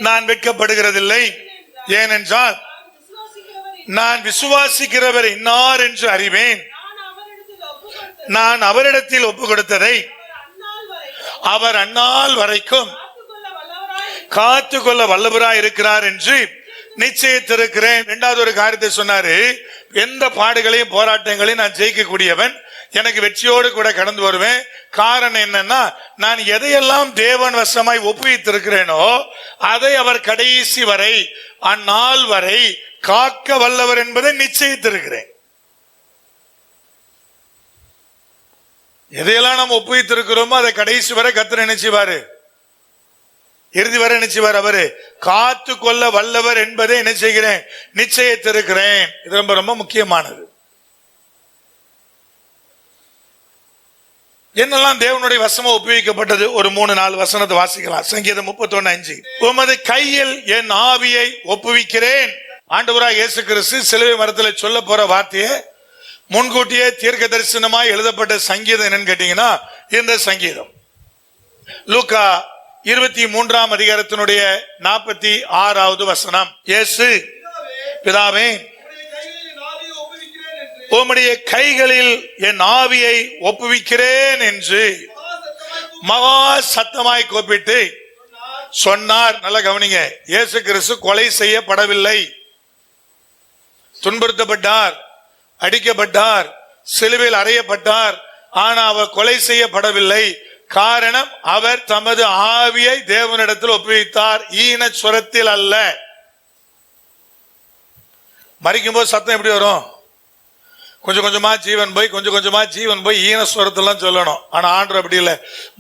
நான் வெட்கப்படுகிறதில்லை. ஏனென்றால் நான் விசுவாசிக்கிறவர் இன்னார் என்று அறிவேன். நான் அவரிடத்தில் ஒப்பு கொடுத்ததை அவர் அந்நாள் வரைக்கும் காத்துக்கொள்ள வல்லவராய் இருக்கிறார் என்று நிச்சயித்திருக்கிறேன். இரண்டாவது ஒரு காரியத்தை சொன்னாரு. எந்த பாடுகளையும் போராட்டங்களையும் நான் ஜெயிக்கக்கூடியவன், எனக்கு வெற்றியோடு கூட கடந்து வருவேன். காரணம் என்னன்னா, நான் எதையெல்லாம் தேவன் வசமாய் ஒப்புவித்திருக்கிறேனோ அதை அவர் கடைசி வரை அந்நாள் வரை காக்க வல்லவர் என்பதை நிச்சயித்திருக்கிறேன். எதையெல்லாம் நாம் ஒப்புவித்திருக்கிறோமோ அதை கடைசி வரை கர்த்தர் நினைச்சுவாரு, இறுதி வரை நினைச்சுவார். அவரு காத்து கொள்ள வல்லவர் என்பதை என்ன செய்கிறேன்? நிச்சயித்திருக்கிறேன். இது ரொம்ப ரொம்ப முக்கியமானது. என்னெல்லாம் தேவனுடைய வசமா ஒப்புவிக்கப்பட்டது? ஒரு 3-4 வசனத்தை வாசிக்கலாம். சங்கீதம் 31:5. உமது கையில் என் ஆவியை ஒப்புவிக்கிறேன். ஆண்டவராய் இயேசு கிறிஸ்து சிலுவை மரத்தில் சொல்ல போற வார்த்தையை முன்கூட்டியே தீர்க்க தரிசனமாய் எழுதப்பட்ட சங்கீதம் என்னன்னு கேட்டீங்கன்னா இந்த சங்கீதம். லூக்கா 23ஆம் அதிகாரத்தினுடைய 46வது வசனம். இயேசு, பிதாவே உம்முடைய கைகளில் என் ஆவியை ஒப்புவிக்கிறேன் என்று மகா சத்தமாய் கூப்பிட்டு சொன்னார். நல்ல கவனிங்க, இயேசு கிறிஸ்து கொலை செய்யப்படவில்லை, துன்புறுத்தப்பட்டார், அடிக்கப்பட்டார், சிலுவையில் அறையப்பட்டார். ஆனா அவர் கொலை செய்யப்படவில்லை. காரணம், அவர் தமது ஆவியை தேவனிடத்தில் ஒப்புவித்தார், ஈன சுரத்தில் அல்ல. மரிக்கும் போது சத்தம் எப்படி வரும்? கொஞ்சம் கொஞ்சமா ஜீவன் போய் கொஞ்சம் கொஞ்சமா ஜீவன் போய் ஈன சுரத்தெல்லாம் சொல்லணும். ஆனா ஆண்டவர் அப்படி இல்லை,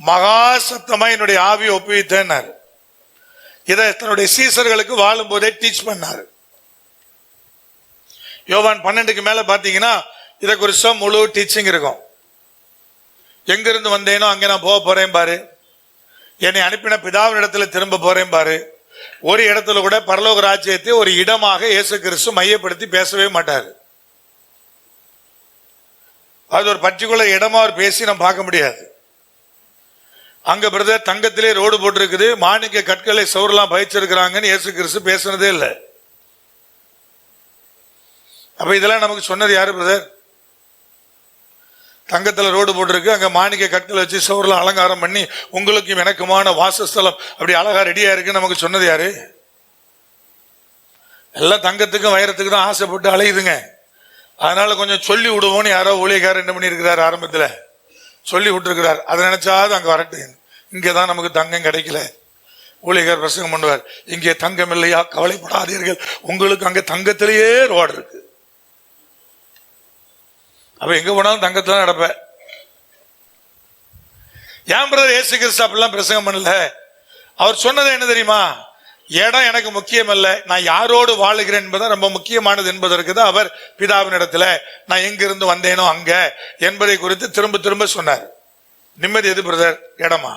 மகா சத்தமா என்னுடைய ஆவியை ஒப்புவித்தேன்னாரு. இதை தன்னுடைய சீசர்களுக்கு வாழும் போதே டீச் பண்ணாரு. யோவான் 12க்கு மேல பாத்தீங்கன்னா இதை குறிச்ச முழு டீச்சிங் இருக்கும். எங்கிருந்து வந்தேனோ அங்கே நான் போக போறேன் பாரு, என்னை அனுப்பின பிதாவின் இடத்துல திரும்ப போறேன் பாரு. ஒரு இடத்துல கூட பரலோக ராஜ்யத்தை ஒரு இடமாக இயேசு கிறிஸ்து மையப்படுத்தி பேசவே மாட்டாரு. அது ஒரு பர்டிகுலர் இடமா அவர் பேசி நம்ம பார்க்க முடியாது. அங்க பிரதர் தங்கத்திலே ரோடு போட்டிருக்குது, மாணிக்க கற்களை சவுரெல்லாம் பயிற்சிருக்கிறாங்கன்னு இயேசு கிறிஸ்து பேசுனதே இல்லை. அப்ப இதெல்லாம் நமக்கு சொன்னது யாரு பிரதர்? தங்கத்துல ரோடு போட்டிருக்கு, அங்க மாணிக்க கற்களை வச்சு சவுரெல்லாம் அலங்காரம் பண்ணி உங்களுக்கும் எனக்குமான வாசஸ்தலம் அப்படி அழகா ரெடியா இருக்கு நமக்கு சொன்னது யாரு? எல்லாம் தங்கத்துக்கும் வைரத்துக்கு தான் ஆசைப்பட்டு அலையுதுங்க. அதனால கொஞ்சம் சொல்லி விடுவோன்னு யாரோ ஊழியக்காரர் என்ன பண்ணிருக்கிறார், ஆரம்பத்துல சொல்லி விட்டுருக்கிறார். அதை நினைச்சாது அங்க வரட்டு, இங்கதான் நமக்கு தங்கம் கிடைக்கல. ஊழியக்காரர் பிரசங்கம் பண்ணுவார், இங்கே தங்கம் இல்லையா, கவலைப்படாதீர்கள், உங்களுக்கு அங்க தங்கத்திலேயே ரோடு இருக்கு. அப்ப எங்க போனாலும் தங்கத்துல நடப்ப. ஏன் பிரதர் இயேசு கிறிஸ்து அப்படிலாம் பிரசங்கம் பண்ணல? அவர் சொன்னது என்ன தெரியுமா? இடம் எனக்கு முக்கியம் அல்ல, நான் யாரோடு வாழுகிறேன் என்பது ரொம்ப முக்கியமானது என்பதற்கு தான் அவர் பிதாவின் இடத்துல நான் எங்கிருந்து வந்தேனோ அங்க என்பதை குறித்து திரும்ப திரும்ப சொன்னார். நிம்மதி எது பிரதர்? இடமா?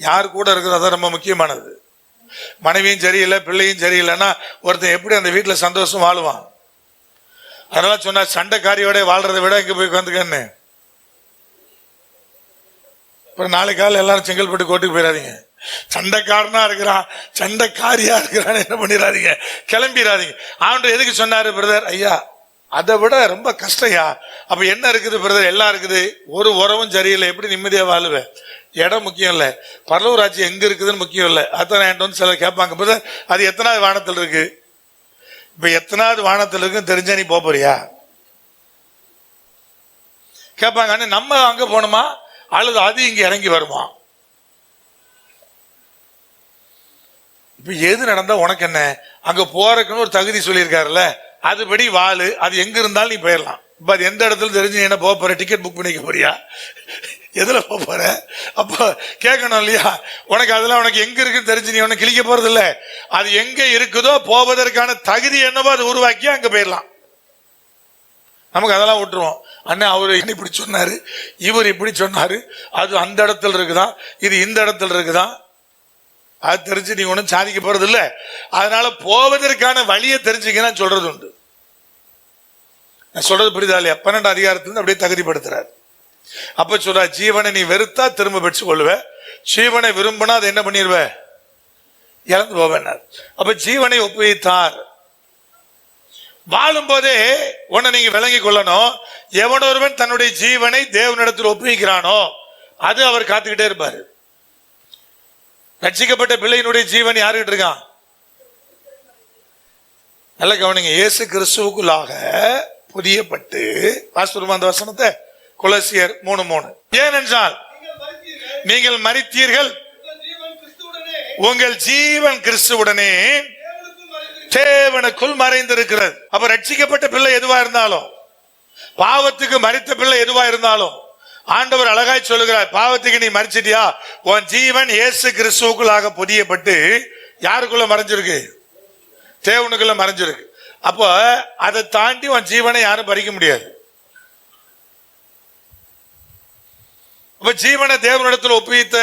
யார் கூட இருக்கிறது ரொம்ப முக்கியமானது. மனைவியும் சரியில்லை, பிள்ளையும் சரியில்லைன்னா ஒருத்தன் எப்படி அந்த வீட்டுல சந்தோஷம் வாழுவான்? அதனால சொன்னா சண்டைக்காரியோட வாழ்றதை விட இங்க போய் உட்காந்துக்கன்னு. அப்புறம் நாளைக்கு காலையில் எல்லாரும் செங்கல்பட்டு கோட்டுக்கு போயிடாதீங்க. சண்டைக்காரனா இருக்கிறான், சண்டைக்காரியா இருக்கிறான்னு என்ன பண்ணிடாதீங்க, கிளம்பிடாதீங்க. ஆண்டு எதுக்கு சொன்னாரு பிரதர்? ஐயா அதை விட ரொம்ப கஷ்டயா. அப்ப என்ன இருக்குது பிரதர்? எல்லாம் இருக்குது, ஒரு உறவும் சரியில்லை, எப்படி நிம்மதியா வாழுவேன்? இடம் முக்கியம் இல்லை, பரலோக ராஜ்யம் எங்க இருக்குதுன்னு முக்கியம் இல்லை. அதான் என்கிட்ட வந்து சிலர் கேட்பாங்க, பிரதர் அது எத்தனாவது வானத்தில் இருக்கு? இப்ப எத்தனாவது வானத்தில் இருக்குன்னு தெரிஞ்சா நீ போறியா கேட்பாங்க. நம்ம அங்க போனோமா அல்லது அது இங்க இறங்கி வருமா? இப்ப எது நடந்தா உனக்கு என்ன? அங்க போறதுக்குன்னு ஒரு தகுதி சொல்லியிருக்காருல்ல, அதுபடி வாழு, அது எங்க இருந்தாலும் நீ போயிடலாம். இப்ப அது எந்த இடத்துல தெரிஞ்சு நீ என்ன போக போற? டிக்கெட் புக் பண்ணிக்க போறியா? எதுல போற? அப்போ கேட்கணும் இல்லையா? உனக்கு அதெல்லாம் உனக்கு எங்க இருக்குன்னு தெரிஞ்சு நீ உனக்கு கிளிக்க போறது இல்ல. அது எங்க இருக்குதோ போவதற்கான தகுதி என்னவோ அது உருவாக்கி அங்க போயிடலாம். நமக்கு அதெல்லாம் விட்டுருவோம். அண்ணா அவரு இப்படி சொன்னாரு, இவர் இப்படி சொன்னாரு, அது அந்த இடத்துல இருக்குதான், இது இந்த இடத்துல இருக்குதான், அது தெரிஞ்சு நீ ஒன்றும் சாதிக்க போறது இல்ல. அதனால போவதற்கான வழியை தெரிஞ்சுக்க சொல்றது உண்டு. நான் சொல்றது புரியுதா இல்லையா? 12 அதிகாரத்திலிருந்து அப்படியே தகுதிப்படுத்துறாரு. அப்ப சொல்ற, ஜீவனை நீ வெறுத்தா திரும்ப பெற்று கொள்ளுவ, ஜீவனை விரும்பினா அதை என்ன பண்ணிடுவ? இழந்து போவேன்னார். அப்ப ஜீவனை ஒப்புவித்தார். வாழும் போதே உன்னை நீங்க விளங்கி கொள்ளணும், எவனொருவன் தன்னுடைய ஜீவனை தேவனிடத்தில் ஒப்புவிக்கிறானோ அது அவர் காத்துக்கிட்டே இருப்பாரு. ரட்சிக்கப்பட்ட பிள்ளையினுடைய ஜீவன் யாருக்கிட்ட இருக்கான்? நல்ல கவனிங்க, இயேசு கிறிஸ்துவுக்குள்ளாக புதியப்பட்டு, வாசித்துமா அந்த வசனத்தை, கொலோசியர் 3:3. ஏனென்றால் நீங்கள் மரித்தீர்கள், உங்கள் ஜீவன் கிறிஸ்துவுடனே தேவனுக்குள் மறைந்திருக்கிறது. அப்ப ரட்சிக்கப்பட்ட பிள்ளை எதுவா இருந்தாலும், பாவத்துக்கு மரித்த பிள்ளை எதுவா இருந்தாலும், ஆண்டவர் அழகாய் சொல்லுகிறார், பாவத்துக்கு நீ மரிச்சிட்டியா, உன் ஜீவன் இயேசு கிறிஸ்துவுக்குள்ளாக புதியப்பட்டு யாருக்குள்ள மறைஞ்சிருக்கு? தேவனுக்குள்ள மறைஞ்சிருக்கு. அப்போ அதை தாண்டி உன் ஜீவனை யாரும் பறிக்க முடியாது. அப்ப ஜீவனை தேவனிடத்தில் ஒப்புவித்த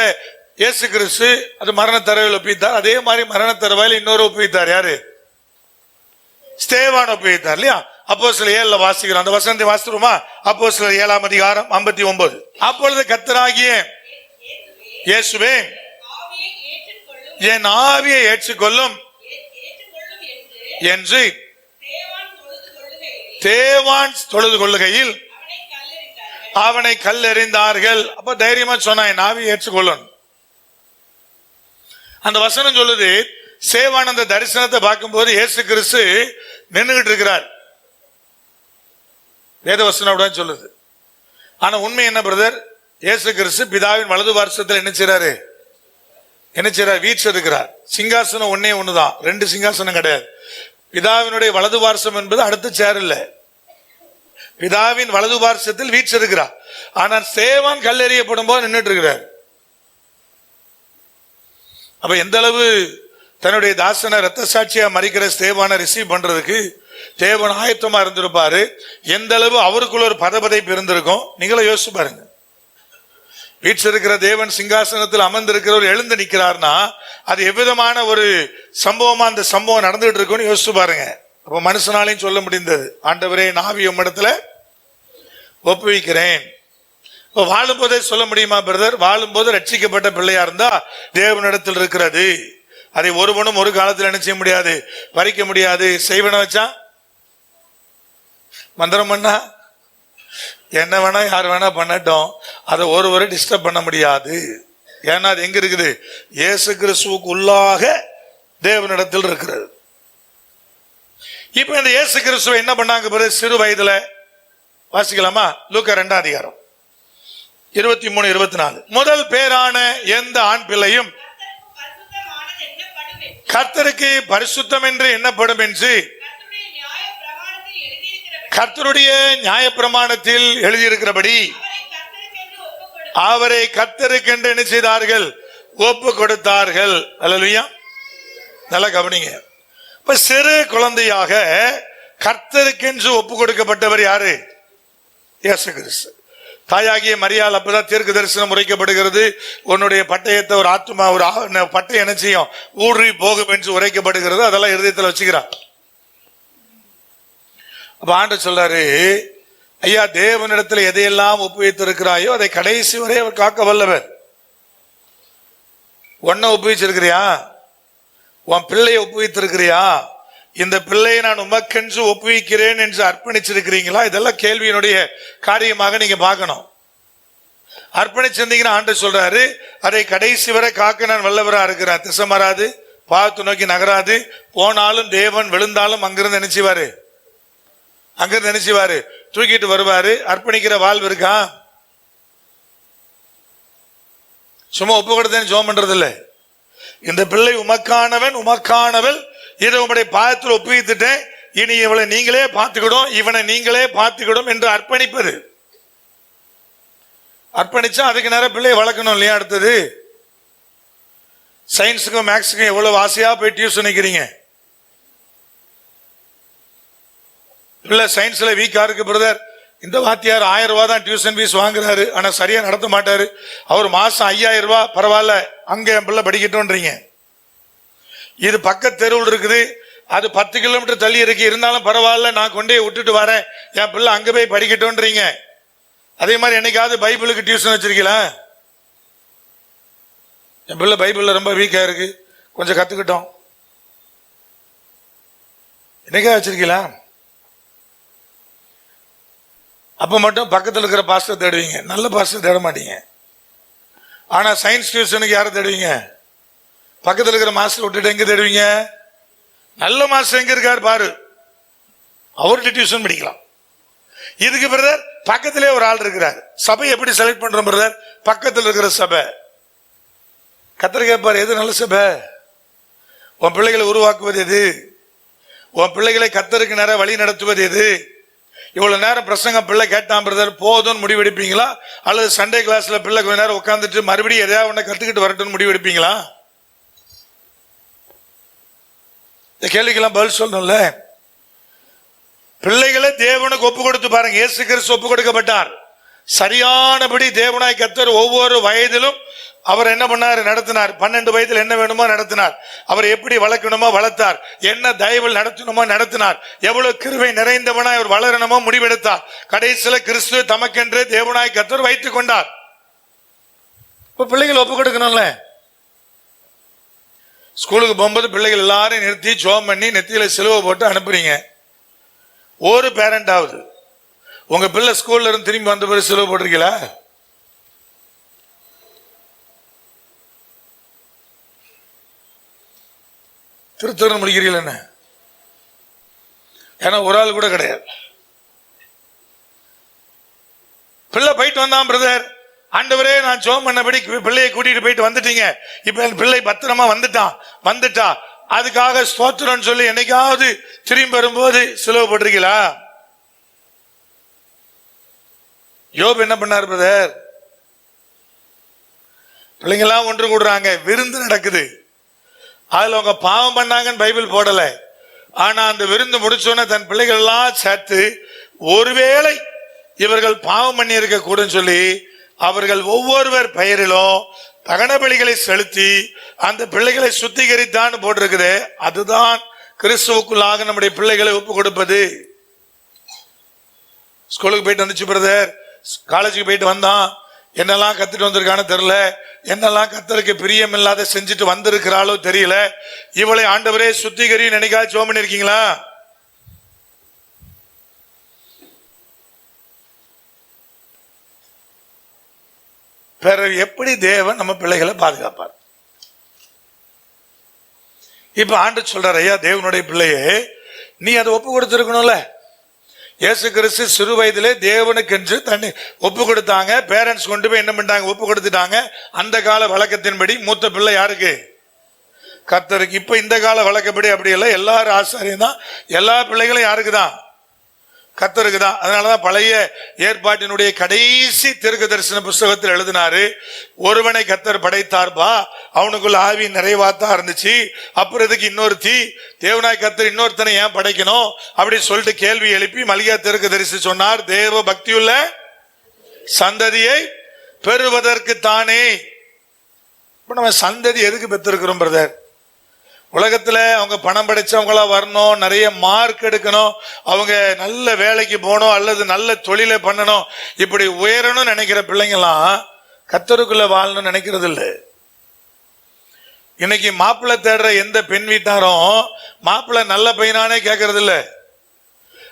இயேசு கிறிஸ்து அது மரண தரவையில் ஒப்புவித்தார். அதே மாதிரி மரண தரவையில் இன்னொரு ஒப்புவித்தார். யாரு? ஸ்தேவான் ஒப்புவித்தார் இல்லையா? அப்போஸ்தலர் 7 வாசிக்கிறோம். அந்த வசனத்தை வாசிக்கிறோமா? அப்போஸ்தலர் 7 அதிகாரம் 59. அப்பொழுது கர்த்தராகிய இயேசுவே என் ஆவியை ஏற்றுக்கொள்ளும் என்று தேவான் தொழுது கொள்ளுகையில் அவனை கல்லெறிந்தார்கள். அப்ப தைரியமா சொன்னான், நாவி ஏற்றுக்கொள்ளணும். அந்த வசனம் சொல்லுது, சேவான் அந்த தரிசனத்தை பார்க்கும்போது இயேசு கிறிஸ்து நின்றுகிட்டு இருக்கிறார். வேத வசனம் அப்படிதான் சொல்லுது. ஆனா உண்மை என்ன பிரதர்? இயேசு கிறிஸ்து பிதாவின் வலது பார்சத்தில் என்ன செய்றாரு? வீச்சு இருக்கிறார். சிங்காசனம் ஒன்னே ஒண்ணுதான், ரெண்டு சிங்காசனம் கிடையாது. பிதாவினுடைய வலது பார்சம் என்பது அடுத்த சேர் இல்ல, பிதாவின் வலது பார்சத்தில் வீச்சு இருக்கிறார். ஆனால் சேவான் கல்லெறியப்படும் போது நின்றுட்டு இருக்கிறார். அப்ப எந்த அளவு தன்னுடைய தாசனை ரத்த சாட்சியா மறிக்கிற ஸ்தேவானை ரிசீவ் பண்றதுக்கு தேவன் ஆயத்தமா இருந்திருப்பாரு. எந்த அளவு அவருக்குள்ள ஒரு பதபதைப்பு இருந்திருக்கும் நீங்களே யோசிச்சு பாருங்க. வீற்றிருக்கிற தேவன் சிங்காசனத்தில் அமர்ந்திருக்கிறவர் எழுந்து நிற்கிறார்னா அது எவ்விதமான ஒரு சம்பவமா அந்த சம்பவம் நடந்துட்டு இருக்கும்னு யோசிச்சு பாருங்க. அப்ப மனுஷனாலையும் சொல்ல முடிந்தது, ஆண்டவரே நாவி உம்மிடத்துல ஒப்புவிக்கிறேன். இப்ப வாழும் போதே சொல்ல முடியுமா பிரதர்? வாழும் போது ரட்சிக்கப்பட்ட பிள்ளையா இருந்தா தேவனிடத்தில் இருக்கிறது, அதை ஒருவனும் ஒரு காலத்தில் என்ன செய்ய முடியாது, பறிக்க முடியாது. செய்வன வச்சா மந்திரம் பண்ணா என்ன வேணா யார் வேணா பண்ணட்டும், அதை ஒருவரை டிஸ்டர்ப் பண்ண முடியாது. ஏன்னா அது எங்க இருக்குது? இயேசு கிறிஸ்துவுக்கு உள்ளாக தேவனிடத்தில் இருக்கிறது. இப்ப இந்த இயேசு கிறிஸ்துவ என்ன பண்ணாங்க பிறகு சிறு வயதுல? வாசிக்கலாமா? லூக்கா 2ஆம் அதிகாரம் 23-24. முதல் பேரான எந்த ஆண் பிள்ளையும் கர்த்தருக்கு பரிசுத்தம் என்று எண்ணப்படும் என்று கர்த்தருடைய நியாய பிரமாணத்தில் எழுதியிருக்கிறபடி அவரை கர்த்தருக்கு என்று என்ன செய்தார்கள்? ஒப்பு கொடுத்தார்கள். அல்லேலூயா. நல்லா கவனிங்க. இப்ப சிறு குழந்தையாக கர்த்தருக்கென்று ஒப்பு கொடுக்கப்பட்டவர் யாரு? இயேசு கிறிஸ்து. தாயாகிய மரியாள் அப்பதான் தீர்க்க தரிசனம் உரைக்கப்படுகிறது. உன்னுடைய பட்டயத்தை ஒரு ஆத்மா ஒரு பட்டயம் என்ன செய்யும்? ஊறி போகும் என்று உரைக்கப்படுகிறது. அதெல்லாம் இருதயத்தில் வச்சுக்கிறார். அப்ப ஆண்டவர் சொல்றாரு, ஐயா தேவனிடத்தில் எதையெல்லாம் ஒப்புவித்திருக்கிறாயோ அதை கடைசி வரை அவர் காக்க வல்லவர். உன்னை ஒப்புவிச்சிருக்கிறியா? உன் பிள்ளையை ஒப்புவித்திருக்கிறியா? இந்த பிள்ளையை நான் உமக்கென்று ஒப்புவிக்கிறேன் என்று அர்ப்பணிச்சிருக்கிறீங்களா? இதெல்லாம் கேள்வியினுடைய காரியமாக நீங்க பார்க்கணும். அர்ப்பணிச்சிருந்தீங்கன்னா ஆண்டவர் சொல்றாரு, அதை கடைசி வரை காக்க நான் வல்லவரா இருக்கிறேன். திசை மாறாது, பாவத்தை நோக்கி நகராது, போனாலும் தேவன் விழுந்தாலும் அங்கிருந்து நினைச்சுவாரு, அங்கிருந்து நினைச்சுவாரு, தூக்கிட்டு வருவாரு. அர்ப்பணிக்கிற வாழ்வு இருக்கா? சும்மா ஒப்பு கொடுத்தேன்னு ஜெபம் பண்றது இல்லை. இந்த பிள்ளை உமக்கானவன் உமக்கானவள், இதை உங்களுடைய பாதத்தில் ஒப்புவித்துட்டேன், இனி இவளை நீங்களே பார்த்துக்கிடும், இவனை நீங்களே பார்த்துக்கிடும் என்று அர்ப்பணிப்பது. அர்ப்பணிச்சா அதுக்கு நேரம் பிள்ளையை வளர்க்கணும் இல்லையா? அடுத்தது சயின்ஸுக்கும் மேக்ஸுக்கும் எவ்வளவு ஆசையா போய் டியூஷன் நிற்கிறீங்க. பிள்ளை சயின்ஸ்ல வீக்கா இருக்கு பிரதர், இந்த வாத்தியார் 1000 ரூபாய் தான் டியூஷன் ஃபீஸ் வாங்குறாரு, ஆனா சரியா நடத்த மாட்டாரு, அவர் மாசம் 5000 ரூபாய், பரவாயில்ல அங்க என் பிள்ளை படிக்கட்டும்ன்றீங்க. இது பக்க தெருவில் இருக்குது, அது 10 கிலோமீட்டர் தள்ளி இருக்கு, இருந்தாலும் பரவாயில்ல நான் கொண்டே விட்டுட்டு வரேன், என் பிள்ளை அங்க போய் படிக்கட்டும்ன்றீங்க. அதே மாதிரி என்னைக்காவது பைபிளுக்கு டியூஷன் வச்சிருக்கீங்களா? என் பிள்ளை பைபிள்ல ரொம்ப வீக்கா இருக்கு, கொஞ்சம் கத்துக்கிட்டோம், என்னைக்கா வச்சிருக்கீங்களா? அப்ப மட்டும் பக்கத்தில் இருக்கிற பாஸ்டர் தேடுவீங்க, நல்ல பாஸ்டர் தேட மாட்டீங்க. ஆனா சயின்ஸ் டியூஷனுக்கு யாரை தேடுவீங்க? பக்கத்தில் இருக்கிற மாஸ்டர் விட்டுட்டு எங்க தேடுவீங்க? நல்ல மாஸ்டர் எங்க இருக்காரு பாரு, அவர்கிட்ட டியூஷன் படிக்கலாம். இதுக்கு பிரதர் பக்கத்திலே ஒரு ஆள் இருக்கிறார். சபை எப்படி செலக்ட் பண்றோம் பிரதர்? பக்கத்தில் இருக்கிற சபை. கத்தர் கேட்பார், எது நல்ல சபை? உன் பிள்ளைகளை உருவாக்குவது எது? உன் பிள்ளைகளை கத்தருக்கு நேரம் வழி நடத்துவது எது? இவ்வளவு நேரம் பிரசங்க பிள்ளை கேட்டான் பிரதர் போதும் முடிவெடுப்பீங்களா? அல்லது சண்டே கிளாஸ்ல பிள்ளை கொஞ்ச நேரம் உட்காந்துட்டு மறுபடியும் எதையாவது ஒண்ணு கத்துக்கிட்டு வரட்டும்னு முடிவெடுப்பீங்களா? இந்த கேள்விக்கெல்லாம் பதில் சொல்லணும்ல. பிள்ளைகளை தேவனுக்கு ஒப்பு கொடுத்து பாருங்க. இயேசு கிறிஸ்து ஒப்பு கொடுக்கப்பட்டார். சரியானபடி தேவனாய் கர்த்தர் ஒவ்வொரு வயதிலும் அவர் என்ன பண்ணாரு? நடத்தினார். 12 வயதில் என்ன வேணுமோ நடத்தினார். அவர் எப்படி வளர்க்கணுமோ வளர்த்தார். என்ன தயவில் நடத்தணுமோ நடத்தினார். எவ்வளவு கிருபை நிறைந்தவனாய் அவர் வளரணுமோ முடிவெடுத்தார். கடைசியில கிறிஸ்துவ தமக்கென்று தேவனாய் கர்த்தர் வைத்துக் கொண்டார். இப்ப பிள்ளைகள் ஒப்பு கொடுக்கணும்ல. ஸ்கூலுக்கு போகும்போது பிள்ளைகள் எல்லாரும் நிறுத்தி ஜெபம் பண்ணி நெத்தியில சிலுவை போட்டு அனுப்புறீங்க. ஒரு பேரண்ட் ஆகுது. உங்க பிள்ளை ஸ்கூல்ல இருந்து திரும்பி வந்த பிறகு சிலுவை போட்டிருக்கீங்களா? திருத்தரம் முடிக்கிறீங்களா என்ன? ஏன்னா ஒரு ஆள் கூட கிடையாது. பிள்ளை போயிட்டு வந்தான், பிரதர் ஆண்டவரே நான் ஜெபம் பண்ணபடி பிள்ளையை கூட்டிட்டு போயிட்டு வந்துட்டீங்க, இப்ப என் பிள்ளை பத்திரமா வந்துட்டா அதுக்காக ஸ்தோத்திரம் சொல்லி என்னைக்காவது திரும்பி வரும்போது சிலுவை போட்டிருக்கீங்களா? யோபு என்ன பண்ணார் பிரதர்? பிள்ளைங்க எல்லாம் ஒன்று கூடுறாங்க, விருந்து நடக்குது, அதுல அவங்க பாவம் பண்ணாங்கன்னு பைபிள் போடல. ஆனா அந்த விருந்து முடிச்சோன்னு தன் பிள்ளைகள் எல்லாம் சேர்த்து ஒருவேளை இவர்கள் பாவம் பண்ணி இருக்க கூடும் சொல்லி அவர்கள் ஒவ்வொருவர் பெயரிலும் தகன பலிகளை செலுத்தி அந்த பிள்ளைகளை சுத்திகரித்தான் போட்டிருக்குது. அதுதான் கிறிஸ்துவுக்குள்ளாக நம்முடைய பிள்ளைகளை ஒப்பு கொடுப்பது. ஸ்கூலுக்கு போயிட்டு வந்துச்சு பிரதர், காலேஜுக்கு போயிட்டு வந்தான், என்னெல்லாம் கத்துட்டு வந்திருக்கான்னு தெரியல, என்னெல்லாம் கத்தருக்கு பிரியம் இல்லாத செஞ்சுட்டு வந்திருக்கிறாளோ தெரியல, இவளை ஆண்டவரே சுத்திகரி நினைக்கா ஜெபம் பண்ணிருக்கீங்களா? பிறகு எப்படி தேவன் நம்ம பிள்ளைகளை பாதுகாப்பார்? இப்ப ஆண்டு சொல்றார், ஐயா தேவனுடைய பிள்ளையே நீ அதை ஒப்பு கொடுத்திருக்கணும்ல. இயேசு கிறிஸ்து சிறு வயதிலே தேவனுக்கு என்று தன்னை ஒப்பு கொடுத்தாங்க. பேரண்ட்ஸ் கொண்டு போய் என்ன பண்ணிட்டாங்க? ஒப்பு கொடுத்துட்டாங்க. அந்த கால வழக்கத்தின்படி மூத்த பிள்ளை யாருக்கு? கர்த்தருக்கு. இப்ப இந்த கால வழக்கப்படி அப்படி இல்லை, எல்லாரும் ஆசாரியம் தான், எல்லா பிள்ளைகளும் யாருக்கு தான்? கர்த்தருக்கு தான். அதனாலதான் பழைய ஏற்பாட்டினுடைய கடைசி தீர்க்க தரிசன புஸ்தகத்தில் எழுதினாரு, ஒருவனை கர்த்தர் படைத்தார்பா, அவனுக்குள்ள ஆவி நிறைவாத்தா இருந்துச்சு, அப்புறம் இதுக்கு இன்னொருத்தி தேவனாய் கர்த்தர் இன்னொருத்தனை ஏன் படைக்கணும் அப்படி சொல்லிட்டு கேள்வி எழுப்பி மல்கியா தீர்க்க தரிசி சொன்னார், தேவ பக்தியுள்ள சந்ததியை பெறுவதற்கு தானே. இப்ப நம்ம சந்ததி எதுக்கு பெற்றிருக்கிறோம் பிரதர்? உலகத்துல அவங்க பணம் படைச்சவங்களா வரணும், நிறைய மார்க் எடுக்கணும், அவங்க நல்ல வேலைக்கு போகணும் அல்லது நல்ல தொழிலை பண்ணணும், இப்படி உயரணும் நினைக்கிற பிள்ளைங்கலாம் கர்த்தருக்குள்ள வாழணும்னு நினைக்கிறது இல்லை. இன்னைக்கு மாப்பிள்ளை தேடுற எந்த பெண் வீட்டாரும் மாப்பிள்ளை நல்ல பையனானே கேட்கறது இல்லை,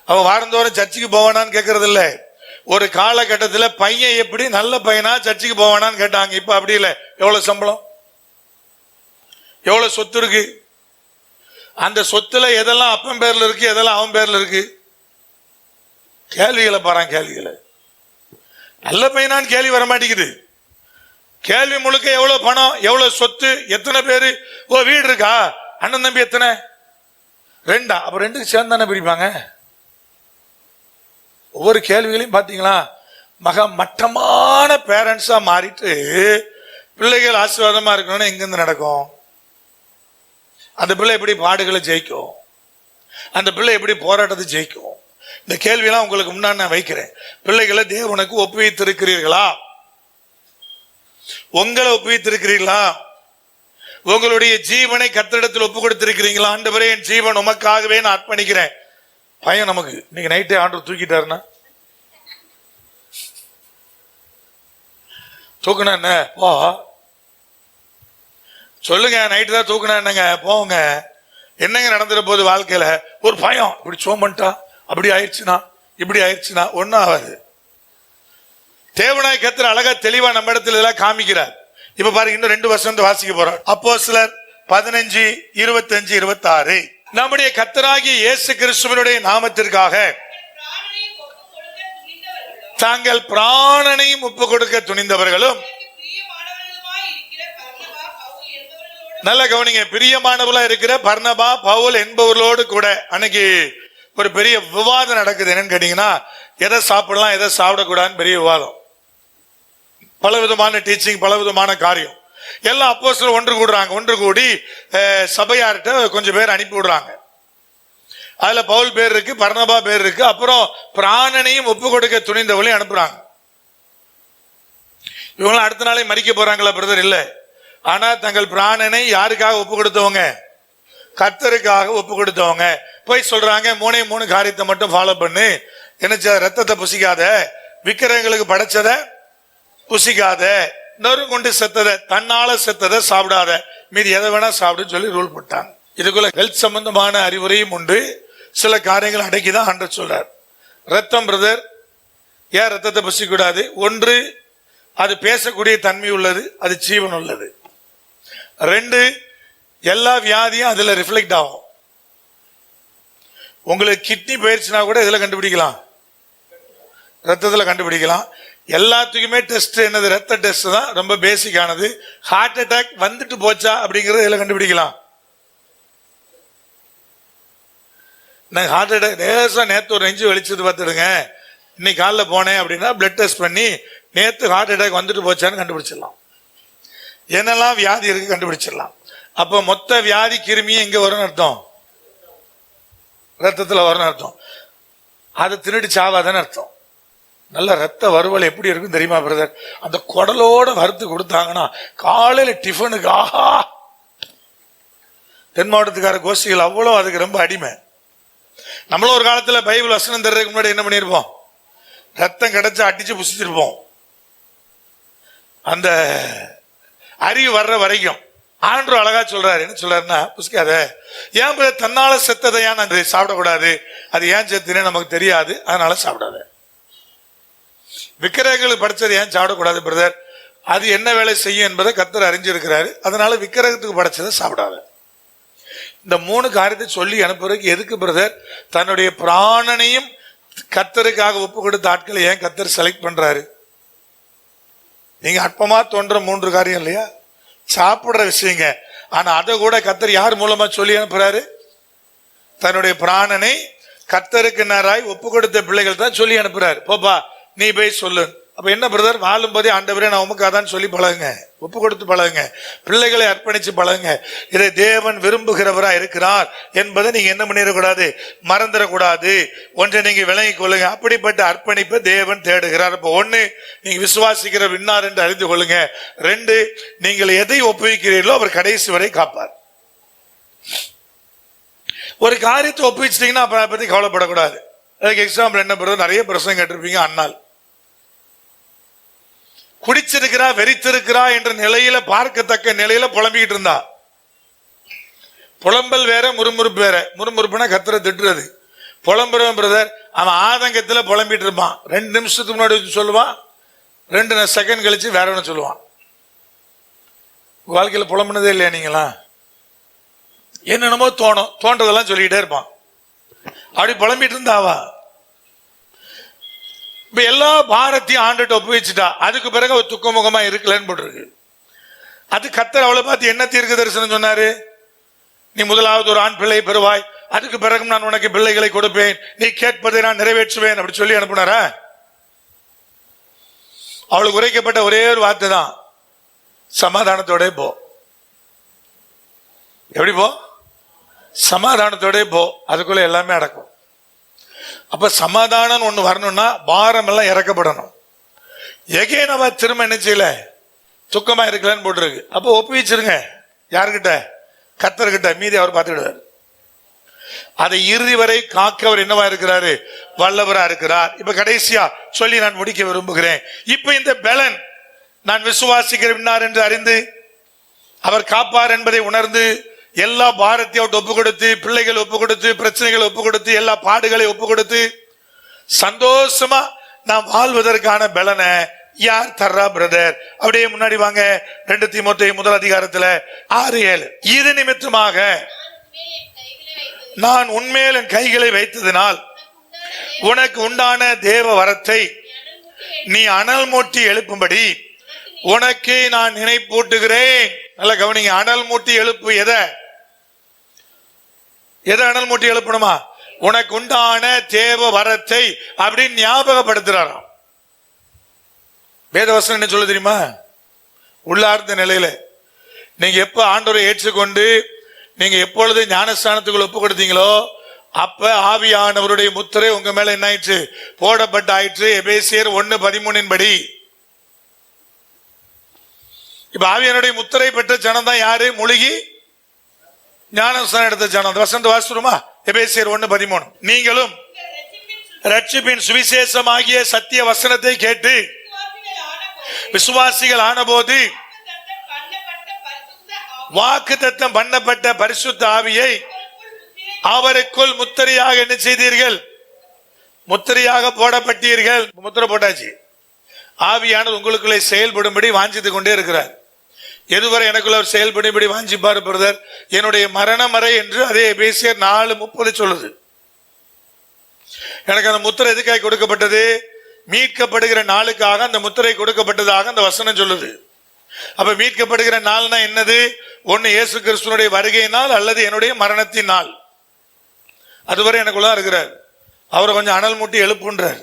அவன் வாரந்தோறும் சர்ச்சுக்கு போவானான்னு கேட்கறது இல்லை. ஒரு காலகட்டத்தில் பையன் எப்படி நல்ல பையனா சர்ச்சுக்கு போவானான்னு கேட்டாங்க. இப்ப அப்படி இல்லை. எவ்வளவு சம்பளம், எவ்வளவு சொத்து இருக்கு, அந்த சொத்துல எதெல்லாம் அப்பன் பேர்ல இருக்கு, எதெல்லாம் அவன் பேர்ல இருக்கு, கேள்விகளை பாறான். கேள்விகளை நல்ல பையனான்னு கேள்வி வர மாட்டேங்குது. கேள்வி முழுக்க எவ்வளவு பணம், எவ்வளவு சொத்து, எத்தனை பேரு, ஓ வீடு இருக்கா, அண்ணன் தம்பி எத்தனை, ரெண்டா, அப்ப ரெண்டுக்கு சேர்ந்து தானே பிரிப்பாங்க. ஒவ்வொரு கேள்விகளையும் பாத்தீங்களா, மட்டமான பேரண்ட்ஸா மாறிட்டு பிள்ளைகள் ஆசீர்வாதமா இருக்கணும்னு எங்கிருந்து நடக்கும்? அந்த பிள்ளை எப்படி பாடுகளை ஜெயிக்கும்? அந்த பிள்ளை எப்படி போராட்டத்தை ஜெயிக்கும்? இந்த கேள்வியெல்லாம் உங்களுக்கு முன்னாடி நான் வைக்கிறேன். பிள்ளைகளை தேவனுக்கு ஒப்புவித்திருக்கிறீர்களா? உங்களை ஒப்புவித்திருக்கிறீர்களா? உங்களுடைய ஜீவனை கர்த்தரிடத்தில் ஒப்பு கொடுத்திருக்கிறீங்களா? ஆண்டவரே என் ஜீவன் உமக்காகவே நான் அர்ப்பணிக்கிறேன். பையன் நமக்கு இன்னைக்கு நைட்டே ஆண்டவர் தூக்கிட்டாருன்னா தூக்குனா என்ன போ சொல்லுங்க, நைட்டு தான் தூக்குனா என்னங்க போங்க. என்னங்க நடந்துற போது வாழ்க்கையில ஒரு பயம், இப்படி சோமன்ட்டா அப்படி ஆயிடுச்சுனா இப்படி ஆயிடுச்சுனா ஒன்னும் ஆகாது. தேவனாய் கர்த்தர் அழகா தெளிவா நம்ம இடத்துல இதெல்லாம் காமிக்கிறார். இப்ப பாருங்க, இன்னும் 2 வருஷம் வாசிக்க போறோம். அப்போஸ்தலர் 15:25-26. நம்முடைய கர்த்தராகிய இயேசு கிறிஸ்துவினுடைய நாமத்திற்காக தாங்கள் பிராணனையும் ஒப்பு கொடுக்க துணிந்தவர்களும், நல்ல கவனிங்க, பிரியமானவர்களா இருக்கிற பர்னபா பவுல் என்பவர்களோடு கூட அன்னைக்கு ஒரு பெரிய விவாதம் நடக்குது. என்னன்னு கேட்டீங்கன்னா, எதை சாப்பிடலாம் எதை சாப்பிடக்கூடாதுன்னு பெரிய விவாதம். பல விதமான டீச்சிங், பல விதமான காரியம் எல்லாம் அப்போஸ்தலர் ஒன்று கூடுறாங்க. ஒன்று கூடி சபையார்கிட்ட கொஞ்சம் பேர் அனுப்பி விடுறாங்க. அதுல பவுல் பேர் இருக்கு, பர்னபா பேர் இருக்கு, அப்புறம் பிராணனையும் ஒப்பு கொடுக்க துணிந்தவர்களையும் அனுப்புறாங்க. இவங்களாம் அடுத்த நாளே மரிக்க போறாங்களா பிரதர்? இல்ல. ஆனா தங்கள் பிராணனை யாருக்காக ஒப்பு கொடுத்தவங்க? கர்த்தருக்காக ஒப்பு கொடுத்தவங்க. போய் சொல்றாங்க, 3 காரியத்தை மட்டும் ஃபாலோ பண்ணு. என்ன? ரத்தத்தை புசிக்காத, விக்கிரகங்களுக்கு படைச்சத புசிக்காத, நொறு கொண்டு செத்ததை, தன்னால செத்ததை சாப்பிடாத, மீதி எதை வேணா சாப்பிடுன்னு சொல்லி ரூல் போட்டாங்க. இதுக்குள்ள ஹெல்த் சம்பந்தமான அறிவுரையும் உண்டு, சில காரியங்கள் அடக்கிதான் ஆண்டவர் சொல்றார். ரத்தம் பிரதர், ஏன் ரத்தத்தை புசிக்கூடாது? ஒன்று, அது பேசக்கூடிய தன்மை உள்ளது, அது ஜீவன் உள்ளது. ரெண்டு, எல்லா வியாதியும் அதுல ரிஃப்ளெக்ட் ஆகும். உங்களுக்கு கிட்னி போயிருச்சுன்னா கூட இதுல கண்டுபிடிக்கலாம், ரத்தத்துல கண்டுபிடிக்கலாம். எல்லாத்துக்குமே டெஸ்ட் என்னது? ரத்த டெஸ்ட் தான் ரொம்ப பேசிக்கானது. ஹார்ட் அட்டாக் வந்துட்டு போச்சா அப்படிங்கறது இதுல கண்டுபிடிக்கலாம். ஹார்ட் அட்டாக் நேத்து ஒரு நெஞ்சு வெளிச்சது பார்த்துடுங்க, இன்னைக்கு காலைல போனேன் அப்படின்னா பிளட் டெஸ்ட் பண்ணி நேத்து ஹார்ட் அட்டாக் வந்துட்டு போச்சான்னு கண்டுபிடிச்சிடலாம். என்னெல்லாம் வியாதி இருக்கு கண்டுபிடிச்சிடலாம். அப்ப மொத்த வியாதி கிருமியும் எங்க வரும்னு அர்த்தம்? ரத்தத்துல வரும்னு அர்த்தம். அதை தின்னுட்டு சாவாதான்னு அர்த்தம். நல்ல ரத்த வறுவல் எப்படி இருக்கும் தெரியுமா பிரதர்? அந்த குடலோட வறுத்து கொடுத்தாங்கன்னா காலையில டிஃபனுக்கு ஆஹா. தென் மாவட்டத்துக்கார கோஷ்டிகள் அவ்வளவு அதுக்கு ரொம்ப அடிமை. நம்மளும் ஒரு காலத்துல பைபிள் வசனம் தர்றதுக்கு முன்னாடி என்ன பண்ணிருப்போம்? ரத்தம் கிடைச்சா அடிச்சு புசிச்சிருப்போம். அந்த அறிவு வர்ற வரைக்கும் ஆண்டவர் அழகா சொல்றாரு. என்ன சொல்றாருன்னா, புசிக்காத. ஏன் தன்னால செத்ததை ஏன் அந்த சாப்பிடக்கூடாது? அது ஏன் செத்துனே நமக்கு தெரியாது, அதனால சாப்பிடாத. விக்கிரகங்களுக்கு படைச்சது ஏன் சாப்பிடக்கூடாது பிரதர்? அது என்ன வேலை செய்யும் என்பதை கர்த்தர் அறிஞ்சிருக்கிறாரு, அதனால விக்கிரகத்துக்கு படைச்சதை சாப்பிடாத. இந்த 3 காரியத்தை சொல்லி அனுப்புறதுக்கு எதுக்கு பிரதர்? தன்னுடைய பிராணனையும் கர்த்தருக்காக ஒப்பு கொடுத்த ஆட்களை ஏன் கர்த்தர் செலக்ட் பண்றாரு? நீங்க அற்பமா தோன்ற 3 காரியம் இல்லையா? சாப்பிடுற விஷயங்க. ஆனா அதை கூட கர்த்தர் யார் மூலமா சொல்லி அனுப்புறாரு? தன்னுடைய பிராணனை கர்த்தருக்கு நேராய் ஒப்பு கொடுத்த பிள்ளைகள் தான் சொல்லி அனுப்புறாரு. போப்பா நீ போய் சொல்லு. அப்ப என்ன பிரதர்? வாழும்போதே ஆண்டவரே நான் உமக்காதான் சொல்லி பழகுங்க, ஒப்பு கொடுத்து பழகுங்க, பிள்ளைகளை அர்ப்பணிச்சு பழகுங்க. இதை தேவன் விரும்புகிறவரா இருக்கிறார் என்பதை நீங்க என்ன பண்ணிடக்கூடாது? மறந்துடக்கூடாது. ஒன்றை நீங்க விளங்கிக் கொள்ளுங்க, அப்படிப்பட்ட அர்ப்பணிப்பை தேவன் தேடுகிறார். அப்ப 1, நீங்க விசுவாசிக்கிற விண்ணார் என்று அறிந்து கொள்ளுங்க. 2, நீங்கள் எதை ஒப்புவிக்கிறீர்களோ அவர் கடைசி வரை காப்பார். ஒரு காரியத்தை ஒப்புவிச்சிட்டீங்கன்னா அப்ப அதை பத்தி கவலைப்படக்கூடாது. அதுக்கு எக்ஸாம்பிள் என்ன பிரதர்? நிறைய பிரசங்கம் கேட்டிருப்பீங்க. அண்ணால் குடிச்சிருக்கிறா, வெறித்திருக்கிறா என்ற நிலையில, பார்க்கத்தக்க நிலையில புலம்பிக்கிட்டு இருந்தா. புலம்பல் வேற, முறுமுறுப்பு வேற. முறுமுறுப்புனா கர்த்தரை திட்டுறது. புலம்புறவன் பிரதர் அவன் ஆதங்கத்துல புலம்பிட்டு இருப்பான். 2 நிமிஷத்துக்கு முன்னாடி சொல்லுவான், 2 செகண்ட் கழிச்சு வேற ஒன்று சொல்லுவான். வாழ்க்கையில புலம்புனதே இல்லையா நீங்களா? என்னென்னமோ தோன்றதெல்லாம் சொல்லிக்கிட்டே இருப்பான். அப்படி புலம்பிட்டு இருந்தாவா? இப்ப எல்லா பாரத்தையும் ஆண்டுட்டு ஒப்புவிச்சுட்டா, அதுக்கு பிறகு ஒரு துக்கமுகமா இருக்கலன்னு போட்டிருக்கு. அது கர்த்தர் அவளை பார்த்து என்ன தீர்க்க தரிசனம் சொன்னாரு? நீ முதலாவது ஒரு ஆண் பிள்ளை பெறுவாய், அதுக்கு பிறகு நான் உனக்கு பிள்ளைகளை கொடுப்பேன், நீ கேட்பதை நான் நிறைவேற்றுவேன் அப்படி சொல்லி அனுப்புனாரா? அவளுக்கு உரைக்கப்பட்ட ஒரே ஒரு வார்த்தை தான், சமாதானத்தோட போ. எப்படி போ? சமாதானத்தோட போ. அதுக்குள்ள எல்லாமே அடக்கும். அப்ப சமாதானம் ஒண்ணு வரணும்னா பாரம் எல்லாம் இறக்கப்படணும். எகைன் அவ திரும்ப என்ன செய்யல, துக்கமா இருக்கலன்னு போட்டுருக்கு. அப்ப ஒப்புவிச்சிருங்க. யாருக்கிட்ட? கர்த்தர்கிட்ட. மீதி அவர் பார்த்துக்கிடுவார். அதை இறுதி வரை காக்க அவர் என்னவா இருக்கிறாரு? வல்லவரா இருக்கிறார். இப்ப கடைசியா சொல்லி நான் முடிக்க விரும்புகிறேன். இப்ப இந்த பலன் நான் விசுவாசிக்கிறேன் என்று அறிந்து அவர் காப்பார் என்பதை உணர்ந்து, எல்லா பாரத்தையும் ஒப்பு கொடுத்து, பிள்ளைகள் ஒப்பு கொடுத்து, பிரச்சனைகளை ஒப்பு கொடுத்து, எல்லா பாடுகளை ஒப்பு கொடுத்து சந்தோஷமா நான் வாழ்வதற்கான பலனை யார் தர்றா பிரதர்? அப்படியே முன்னாடி வாங்க. 2 தீமோத்தேயு 1 அதிகாரத்துல 6-7. இது நிமித்தமாக நான் உன்மேல் என் கைகளை வைத்ததினால் உனக்கு உண்டான தேவ வரத்தை நீ அனல் மூட்டி எழுப்பும்படி உனக்கு நான் நினைப்பூட்டுகிறேன். நல்ல கவனிங்க. அனல் மூட்டி எழுப்பு. எதை அனல் மூட்டி எழுப்பணுமா? உனக்கு உண்டான தேவ வரத்தை அப்படின்னு ஞாபகப்படுத்துறாராம். வேதவசனம் என்ன சொல்ல தெரியுமா? உள்ளார்ந்த நிலையில நீங்க எப்ப ஆண்டவரை ஏற்றுக்கொண்டு நீங்க எப்பொழுது ஞானஸ்தானத்துக்குள் ஒப்பு கொடுத்தீங்களோ அப்ப ஆவியானவருடைய முத்திரை உங்க மேல என்ன ஆயிற்று? போடப்பட்ட ஆயிற்று. எபேசியர் 1:13 படி. இப்ப ஆவியானுடைய முத்திரை பெற்ற ஜனம் தான் யாரு? முழுகி ஞானஸ்தானம் எடுத்த ஜனம். வசந்த வாசிடுமா? எபேசியர் 1:13. நீங்களும் ரட்சிப்பின் சுவிசேஷம் ஆகிய சத்திய வசனத்தை கேட்டு விசுவாசிகள் ஆனபோது வாக்குத்தத்தம் பண்ணப்பட்ட பரிசுத்த ஆவியை அவருக்குள் முத்திரையாக என்ன செய்தீர்கள்? முத்திரையாக போடப்பட்டீர்கள். முத்திரை போட்டாச்சு. ஆவியானது உங்களுக்குள்ளே செயல்படும்படி வாஞ்சித்து கொண்டே இருக்கிறார். எதுவரை எனக்குள்ள அவர் செயல்படும்படி வாஞ்சிப்பார் பிரதர்? என்னுடைய மரணம் வரை என்று அதே எபேசியர் 4:30 சொல்லுது. எனக்கு அந்த முத்திரை எதுக்காக கொடுக்கப்பட்டது? மீட்கப்படுகிற நாளுக்காக அந்த முத்திரை கொடுக்கப்பட்டதாக அந்த வசனம் சொல்லுது. அப்ப மீட்கப்படுகிற நாள்னா என்னது? ஒன்னு இயேசு கிறிஸ்துவனுடைய வருகை நாள் அல்லது என்னுடைய மரணத்தின் நாள். அதுவரை எனக்குள்ள இருக்கிறார். அவரை கொஞ்சம் அனல் மூட்டி எழுப்புன்றார்,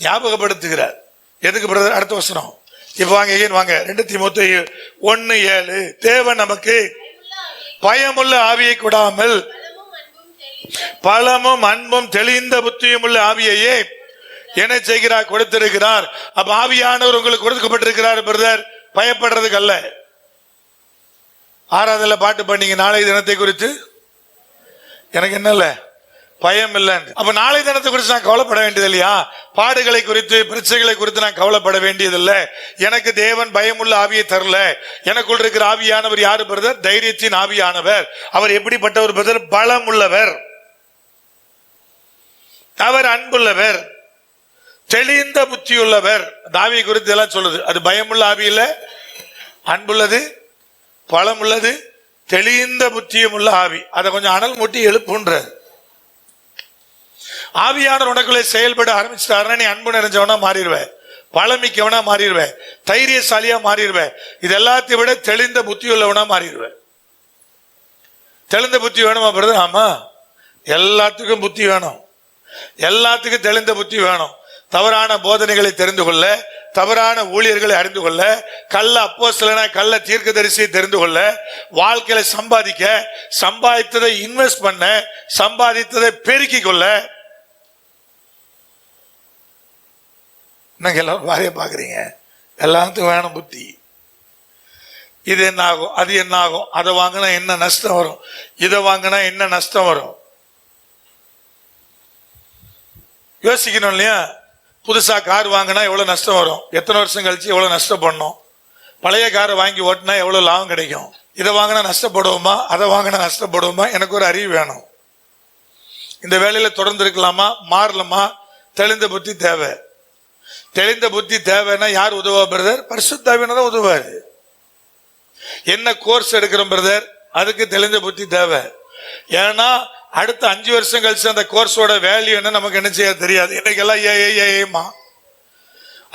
ஞாபகப்படுத்துகிறார். எதுக்கு பிரதர்? அடுத்த வசனம். இப்ப வாங்க, வாங்க 2 தீமோத்தேயு 1:7. தேவன் நமக்கு பயமுள்ள ஆவியை கொடாமல் பலமும் அன்பும் தெளிந்த புத்தியும் உள்ள ஆவியையே என்ன செய்கிறார்? கொடுத்திருக்கிறார். அப்ப ஆவியானவர் உங்களுக்கு கொடுக்கப்பட்டிருக்கிறார் பிரதர், பயப்படுறதுக்கு அல்ல. ஆராதனை பாட்டு பண்ணீங்க நாளை தினத்தை குறித்து. எனக்கு என்ன இல்ல, பயம் இல்லை. அப்ப நாளை தினத்தை குறித்து நான் கவலைப்பட வேண்டியது இல்லையா? பாடுகளை குறித்து, பிரச்சனைகளை குறித்து நான் கவலைப்பட வேண்டியதில்லை. எனக்கு தேவன் பயமுள்ள ஆவியை தரல. எனக்குள் இருக்கிற ஆவியானவர் யாரு பிரதர்? தைரியத்தின் ஆவியானவர். அவர் எப்படிப்பட்டவர் பிரதர்? பலம் உள்ளவர், அவர் அன்புள்ளவர், தெளிந்த புத்தி உள்ளவர். ஆவியை குறித்து எல்லாம் சொல்லுது. அது பயமுள்ள ஆவி இல்ல, அன்புள்ளது, பலம் உள்ளது, தெளிந்த புத்தியும் உள்ள ஆவி. அதை கொஞ்சம் அனல் மூட்டி எழுப்புன்ற. ஆவியானவர் உனக்குள்ளே செயல்பட ஆரம்பிச்சுட்டாருன்னா நீ அன்பு நிறைஞ்சவனா மாறிடுவேன், பழமிக்கவனா மாறிடுவேன், தைரியசாலியா மாறிடுவேன். இது எல்லாத்தையும் விட தெளிந்த புத்தி உள்ளவனா மாறிடுவேன். தெளிந்த புத்தி வேணுமா பிரதர்? ஆமா, எல்லாத்துக்கும் புத்தி வேணும், எல்லாத்துக்கும் தெளிந்த புத்தி வேணும். தவறான போதனைகளை தெரிந்து கொள்ள, தவறான ஊழியர்களை அறிந்து கொள்ள, கள்ள அப்போஸ்தலனா கள்ள தீர்க்கதரிசியை தெரிந்து கொள்ள, வாழ்க்கையில சம்பாதிக்க, சம்பாதித்ததை இன்வெஸ்ட் பண்ண, சம்பாதித்ததை பெருக்கிக் கொள்ள. நீங்க எல்லாரும் வாரிய பாக்குறீங்க, எல்லாத்துக்கும் வேணும் புத்தி. இது என்ன ஆகும், அது என்ன ஆகும், அதை வாங்கினா என்ன நஷ்டம் வரும், இதை வாங்கினா என்ன நஷ்டம் வரும், யோசிக்கணும் இல்லையா? புதுசா கார் வாங்கினா எவ்வளவு நஷ்டம் வரும், எத்தனை வருஷம் கழிச்சு எவ்வளவு நஷ்டப்படணும், பழைய காரை வாங்கி ஓட்டினா எவ்வளவு லாபம் கிடைக்கும், இதை வாங்கினா நஷ்டப்படுவோமா, அதை வாங்கினா நஷ்டப்படுவோமா? எனக்கு ஒரு அறிவு வேணும். இந்த வேலையில தொடர்ந்து இருக்கலாமா, மாறலாமா? தெளிந்த புத்தி தேவை. தெளிந்த புத்தி தேவைன்னா யார் உதவா பிரதர்? பரிசுத்த ஆவியானவர் தான் உதவாரு. என்ன கோர்ஸ் எடுக்கிறோம் பிரதர், அதுக்கு தெளிந்த புத்தி தேவை. ஏன்னா அடுத்த 5 வருஷம் கழிச்சு அந்த கோர்ஸோட வேல்யூ என்ன நமக்கு என்ன செய்ய தெரியாது. இன்னைக்கெல்லாம் ஏமா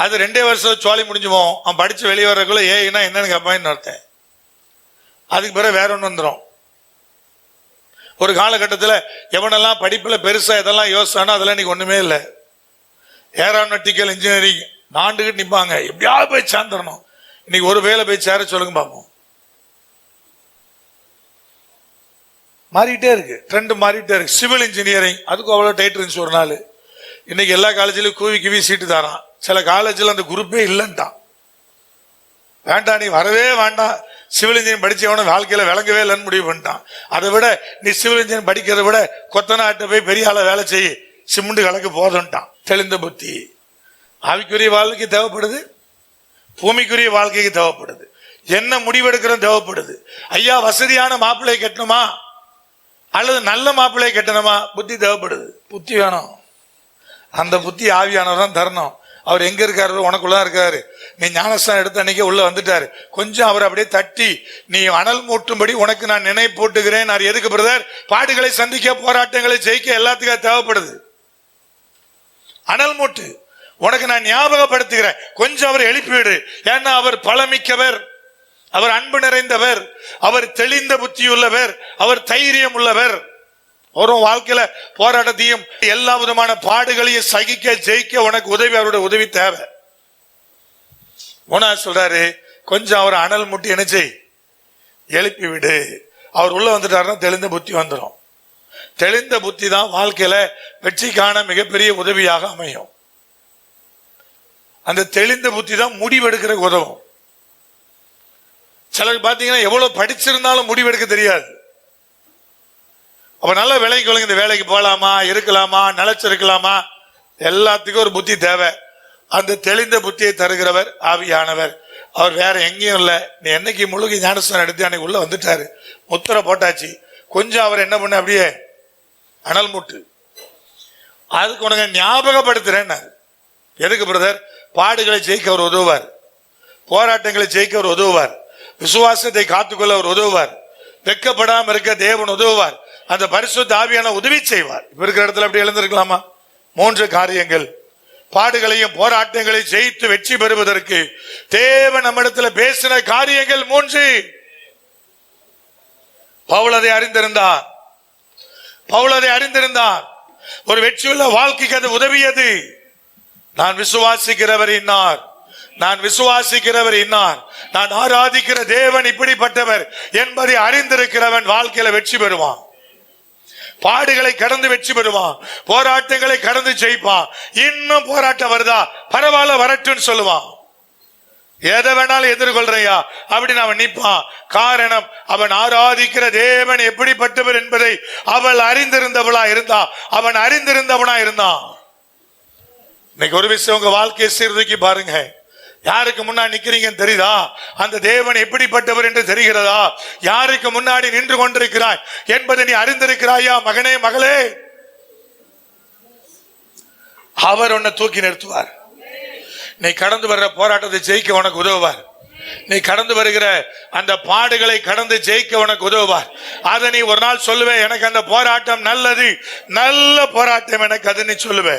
அது 2 வருஷம் சோழி முடிஞ்சுவோம். அவன் படிச்சு வெளியே வர்றதுக்குள்ள ஏன்னா என்னன்னு கேட்பான்னு அர்த்தம். அதுக்கு பிறகு வேற ஒன்று வந்துடும். ஒரு காலகட்டத்தில் எவனெல்லாம் படிப்புல பெருசா இதெல்லாம் யோசிச்சானோ அதெல்லாம் இன்னைக்கு ஒண்ணுமே இல்லை. ஏரோநாட்டிக்கல் இன்ஜினியரிங் நாண்டுகிட்டு நிற்பாங்க, எப்படியாவது போய் சேர்ந்துடணும். இன்னைக்கு ஒரு வேலை போய் சேர சொல்லுங்க பார்ப்போம். மாறிட்டே இருக்கு, ட்ரெண்ட் மாறிட்டே இருக்கு. சிவில் இன்ஜினியரிங் அதுக்கு அவ்வளவு டைட் இருந்துச்சு ஒரு நாள். இன்னைக்கு எல்லா காலேஜ்லயும் கூவி சீட்டு தரான். சில காலேஜ்ல அந்த குரூப்பே இல்லைன்ட்டான். வேண்டாம், நீ வரவே வேண்டாம், சிவில் இன்ஜினியரிங் படிச்சவன வாழ்க்கையில விளங்கவே இல்லைன்னு முடிவு பண்ணிட்டான். அதை விட நீ சிவில் இன்ஜினியரிங் படிக்கிறத விட கொத்தனாட்ட போய் பெரிய ஆள வேலை செய்ய, சிமெண்ட் கலக்கு போதும்ட்டான். தெளிந்த புத்தி ஆவிக்குரிய வாழ்க்கைக்கு தேவைப்படுது, பூமிக்குரிய வாழ்க்கைக்கு தேவைப்படுது. என்ன முடிவெடுக்கிறோம் தேவைப்படுது. ஐயா வசதியான மாப்பிள்ளையை கட்டணுமா அல்லது நல்ல மாப்பிள்ளையை கட்டணுமா? புத்தி தேவைப்படுது, புத்தி வேணும். அந்த புத்தி ஆவியானவர் தான் தரணும். அவர் எங்க இருக்காரு? உனக்குள்ள இருக்காரு. நீ ஞானஸ்தானம் எடுத்த அன்னைக்கு உள்ள வந்துட்டாரு. கொஞ்சம் அவர் அப்படியே தட்டி நீ அனல் மூட்டும்படி உனக்கு நான் நினைவு போட்டுகிறேன். நான் எதுக்கு பிரதர்? பாடுகளை சந்திக்க, போராட்டங்களை ஜெயிக்க, எல்லாத்துக்கும் தேவைப்படுது. அனல் மூட்டு, உனக்கு நான் ஞாபகப்படுத்துகிறேன். கொஞ்சம் அவர் எழுப்பிவிடு. ஏன்னா அவர் பலமிக்கவர், அவர் அன்பு நிறைந்தவர், அவர் தெளிந்த புத்தி உள்ளவர், அவர் தைரியம் உள்ளவர். ஒரு வாழ்க்கையில போராட்டத்தையும் எல்லா விதமான பாடுகளையும் சகிக்க, ஜெயிக்க உனக்கு உதவி, அவருடைய உதவி தேவை. மூணாவது சொல்றாரு, கொஞ்சம் அவர் அனல் மூட்டி என்ன செய், எழுப்பி விடு. அவர் உள்ள வந்துட்டாருன்னா தெளிந்த புத்தி வந்துடும். தெளிந்த புத்தி தான் வாழ்க்கையில வெற்றிக்கான மிகப்பெரிய உதவியாக அமையும். அந்த தெளிந்த புத்தி தான் முடிவெடுக்கிற உதவும். சிலர் பாத்தீங்கன்னா எவ்வளவு படிச்சிருந்தாலும் முடிவெடுக்க தெரியாது. அப்ப நல்ல வேலைக்கு இந்த வேலைக்கு போகலாமா, இருக்கலாமா, நிலைச்சிருக்கலாமா, எல்லாத்துக்கும் ஒரு புத்தி தேவை. அந்த தெளிந்த புத்தியை தருகிறவர் ஆவியானவர். அவர் வேற எங்கேயும் இல்லை. நீ என்னைக்கு முழுகி ஞானஸ்தானம் எடுத்து அன்னைக்கு உள்ள வந்துட்டாரு, முத்திரை போட்டாச்சு. கொஞ்சம் அவர் என்ன பண்ண, அப்படியே அனல் மூட்டு. அதுக்கு உனக்கு ஞாபகப்படுத்துறேன். எதுக்கு பிரதர்? பாடுகளை ஜெயிக்க அவர் உதவுவார், போராட்டங்களை ஜெயிக்க அவர் உதவுவார், விசுவாசத்தை காத்துக்கொள்ள அவர் உதவுவார், வெக்கப்படாம இருக்க தேவன் உதவுவார், அந்த பரிசுத்த ஆவியான உதவி செய்வார். இப்ப இருக்கிற இடத்துல அப்படி எழுந்திருக்கலாமா? 3 காரியங்கள். பாடுகளையும் போராட்டங்களையும் ஜெயித்து வெற்றி பெறுவதற்கு தேவன் நம்மிடத்துல பேசின காரியங்கள் 3. பவுல் அதை அறிந்திருந்தார். ஒரு வெற்றியுள்ள வாழ்க்கைக்கு அது உதவியது. நான் விசுவாசிக்கிறவர் இன்னார், நான் ஆராதிக்கிற தேவன் இப்படிப்பட்டவர் என்பதை அறிந்திருக்கிறவன் வாழ்க்கையில வெற்றி பெறுவான். பாடுகளை கடந்து வெற்றி பெறுவான், போராட்டங்களை கடந்து ஜெயிப்பான். இன்னும் போராட்டம் வருதா, பரவாயில்ல வரட்டுன்னு சொல்லுவான். எதை வேணாலும் எதிர்கொள்றையா அப்படின்னு அவன் நிற்பான். காரணம், அவன் ஆராதிக்கிற தேவன் எப்படிப்பட்டவர் என்பதை அவன் அறிந்திருந்தவனா இருந்தான். இன்னைக்கு ஒரு விஷயம் உங்க வாழ்க்கையை சீர்தூக்கி பாருங்க. யாருக்கு முன்னாடி நிக்கிறீங்கன்னு தெரியுதா? அந்த தேவன் எப்படிப்பட்டவர் என்று தெரிகிறதா? யாருக்கு முன்னாடி நின்று கொண்டிருக்கிறாய் என்பதை நீ அறிந்திருக்கிறாயா? மகனே, மகளே, அவர் உன்னை தூக்கி நிறுத்துவார். நீ கடந்து வருகிற போராட்டத்தை ஜெயிக்க உனக்கு உதவுவார். நீ கடந்து வருகிற அந்த பாடுகளை கடந்து ஜெயிக்க உனக்கு உதவுவார். அதை நீ ஒரு நாள் சொல்லுவே, எனக்கு அந்த போராட்டம் நல்லது, நல்ல போராட்டம் எனக்கு அது நீ சொல்லுவே.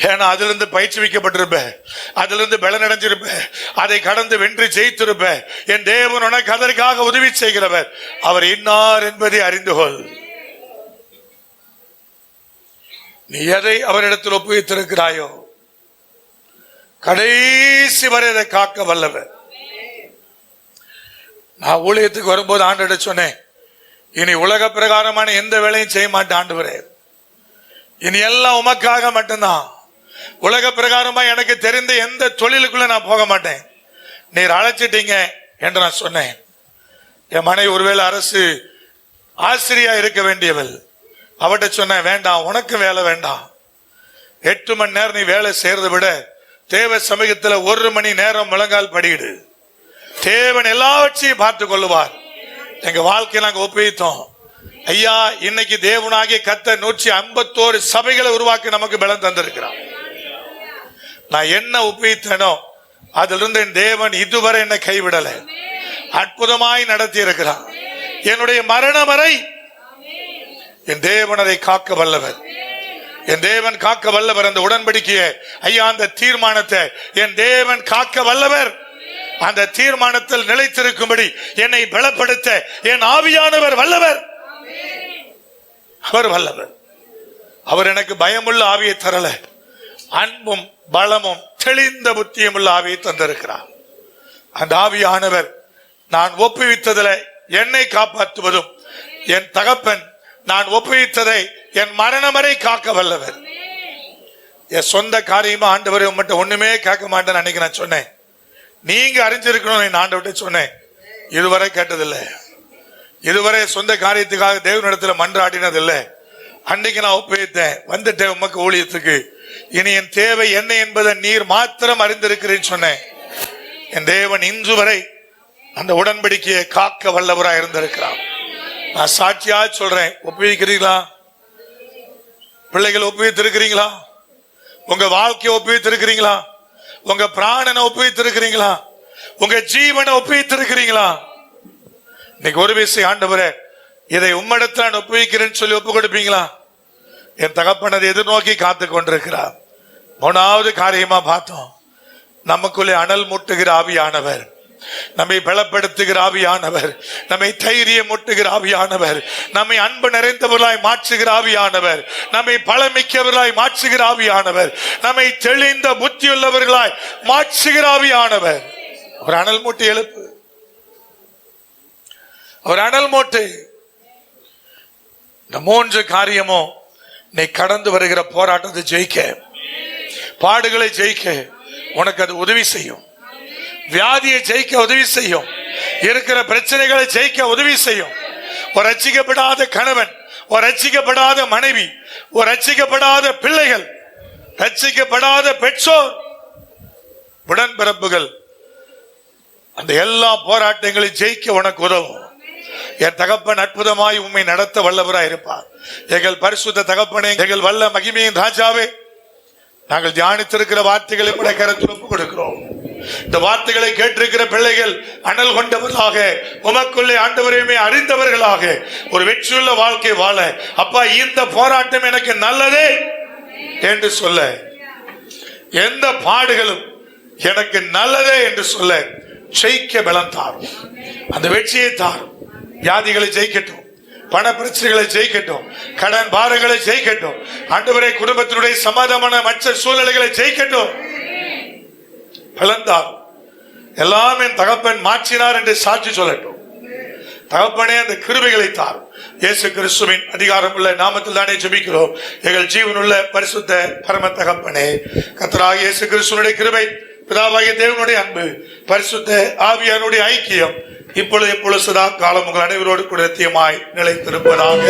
ஏன்னா அதிலிருந்து பயிற்சிவிக்கப்பட்டிருப்ப, அதிலிருந்து பலனடைஞ்சிருப்ப, அதை கடந்து வென்று ஜெயித்திருப்ப. என் தேவன் உனக்கு அதற்காக உதவி செய்கிறவர். அவர் இன்னார் என்பதை அறிந்து கொள். நீ எதை அவரிடத்தில் ஒப்புவித்திருக்கிறாயோ கடைசி வரை அதை காக்க வல்லவர். நான் ஊழியத்துக்கு வரும்போது ஆண்டவரே சொன்னேன், இனி உலக பிரகாரமான எந்த வேலையும் செய்ய மாட்டேன் ஆண்டவரே, இனி எல்லாம் உமக்காக மட்டும்தான். உலக பிரகாரமா எனக்கு தெரிந்த எந்த தொழிலுக்குள்ள நான் போக மாட்டேன், நீர் அழைச்சிட்டீங்க என்று நான் சொன்னேன். என் மனைவி ஒருவேளை அரசு ஆசிரியா இருக்க வேண்டியவள். அவட்ட சொன்னேன், வேண்டாம், உனக்கு வேலை வேண்டாம். 8 மணி நேரம் நீ வேலை செய்யறதை விட தேவ சமூகத்துல 1 மணி நேரம் முழங்கால் படியிடு, தேவன் எல்லாவற்றையும் பார்த்து கொள்ளுவார். எங்க வாழ்க்கையை நாங்க ஒப்புவித்தோம். ஐயா, இன்னைக்கு தேவனாகிய கர்த்தர் 151 சபைகளை உருவாக்கி நமக்கு பலம் தந்திருக்கிறார். நான் என்ன ஒப்புவித்தேனோ அதிலிருந்து என் தேவன் இதுவரை என்னை கைவிடல, அற்புதமாய் நடத்தி இருக்கிறார். என்னுடைய மரணம் வரை என் தேவன் அதை காக்க வல்லவர். என் தேவன் காக்க வல்லவர். அந்த உடன்படிக்கையை, ஐயா, அந்த தீர்மானத்தை என் தேவன் காக்க வல்லவர். அந்த தீர்மானத்தில் நிலைத்திருக்கும்படி என்னை பலப்படுத்த என் ஆவியானவர் வல்லவர். அவர் வல்லவர். அவர் எனக்கு பயமுள்ள ஆவியை தரல, அன்பும் பலமும் தெளிந்த புத்தியும் உள்ள ஆவியை தந்திருக்கிறார். அந்த ஆவியானவர் நான் ஒப்புவித்ததில் என்னை காப்பாற்றுவதும், என் தகப்பன் நான் ஒப்புவித்ததை என் மரணம் வரை காக்க வல்லவர். என் சொந்த காரியமா ஆண்டவரை உங்கள்கிட்ட ஒண்ணுமே கேட்க மாட்டேன்னு அன்னைக்கு நான் சொன்னேன். நீங்க அறிஞ்சிருக்கணும், ஆண்டவர்கிட்ட சொன்னேன். இதுவரை கேட்டதில்லை, இதுவரை சொந்த காரியத்துக்காக தேவனிடத்துல மன்றாடினதில்லை. அன்னைக்கு நான் ஒப்புவித்தேன், வந்துட்டேன் உமக்கு ஊழியத்துக்கு. இனி என் தேவை என்ன என்பதை நீர் மாத்திரம் அறிந்திருக்கிறேன்னு சொன்னேன். என் தேவன் இன்று வரை அந்த உடன்படிக்கையை காக்க வல்லவராக இருந்திருக்கிறார். நான் சாட்சியா சொல்றேன். ஒப்புவிக்கிறீங்களா? பிள்ளைகள் ஒப்புவித்திருக்கிறீங்களா? உங்க வாழ்க்கையை ஒப்புவித்திருக்கிறீங்களா? உங்க பிராணனை ஒப்புவித்திருக்கிறீங்களா? உங்க ஜீவனை ஒப்புவித்திருக்கிறீங்களா? இன்னைக்கு ஒரு விஷயம், ஆண்டவரே, இதை உம்மிடத்தில் நான் ஒப்புவிக்கிறேன்னு சொல்லி ஒப்பு கொடுப்பீங்களா? என் தகப்பன் அதை எதிர்நோக்கி காத்து கொண்டிருக்கிறார். 3வது காரியமா பார்த்தோம், நமக்குள்ளே அனல் மூட்டுகிற ஆவியானவர், நம்மை பலப்படுத்துகிற ஆவியானவர், நம்மை தைரியம் மூட்டுகிற ஆவியானவர், நம்மை அன்பு நிறைந்தவர்களாய் மாற்றுகிற ஆவியானவர், நம்மை பலமிக்கவர்களாய் மாற்றுகிற ஆவியானவர், நம்மை தெளிந்த புத்தியுள்ளவர்களாய் மாற்றுகிற ஆவியானவர். ஒரு அனல் மூட்டை எழுப்பு, ஒரு அனல் மூட்டை. இந்த 3 காரியமும் நீ கடந்து வருகிற போராட்டத்தை ஜெயிக்க, பாடுகளை ஜெயிக்க உனக்கு அது உதவி செய்யும். வியாதியை ஜெயிக்க உதவி செய்யும். இருக்கிற பிரச்சனைகளை ஜெயிக்க உதவி செய்யும். ஒரு ரட்சிக்கப்படாத கணவன், ஒரு ரட்சிக்கப்படாத மனைவி, ஒரு ரட்சிக்கப்படாத பிள்ளைகள், ரட்சிக்கப்படாத பெற்றோர், உடன்பிறப்புகள், அந்த எல்லா போராட்டங்களையும் ஜெயிக்க உனக்கு உதவும். என் தகப்பன் அற்புதமாய் உம்மை நடத்த வல்லவராய் இருப்பார். எங்கள் பரிசுத்த தகப்பனே, எங்கள் வல்ல மகிமையின் ராஜாவே, நாங்கள் தியானித்திருக்கிற வார்த்தைகளை கூட கருத்தில் ஒப்புக் கொடுக்கிறோம். இந்த வார்த்தைகளை கேட்டிருக்கிற பிள்ளைகள் அனல் கொண்டவர்களாக, உமக்குள்ளே ஆண்டவரையுமே அறிந்தவர்களாக ஒரு வெற்றியுள்ள வாழ்க்கை வாழ, அப்பா இந்த போராட்டம் எனக்கு நல்லதே என்று சொல்ல, எந்த பாடுகளும் எனக்கு நல்லதே என்று சொல்ல ஜெயிக்க பலம் தாரும். அந்த வெற்றியை தாரும். வியாதிகளை ஜெயிக்கட்டும், பண பிரச்சனைகளை ஜெயிக்கட்டும், கடன் பாரங்களை ஜெயிக்கட்டும், ஆண்டவரே குடும்பத்தினுடைய சமாதான மற்ற சூழ்நிலைகளை ஜெயிக்கட்டும். பலந்தார் எல்லாம் என் தகப்பன் மாற்றினார் என்று சாட்சி சொல்லட்டும். தகப்பனே, அந்த கிருபைகளை தார். இயேசு கிறிஸ்துவின் அதிகாரம் உள்ள நாமத்தில் தானே ஜெபிக்கிறோம் எங்கள் ஜீவனுள்ள பரிசுத்த பரம தகப்பனே. கர்த்தராகிய இயேசு கிறிஸ்துவினுடைய கிருபை, பிதாவாகிய தேவனுடைய அன்பு, பரிசுத்த ஆவியானுடைய ஐக்கியம் இப்பொழுது எப்பொழுது சதா காலம் உங்கள் அனைவரோடு கூட நித்தியமாய் நிலைத்திருப்பதாக.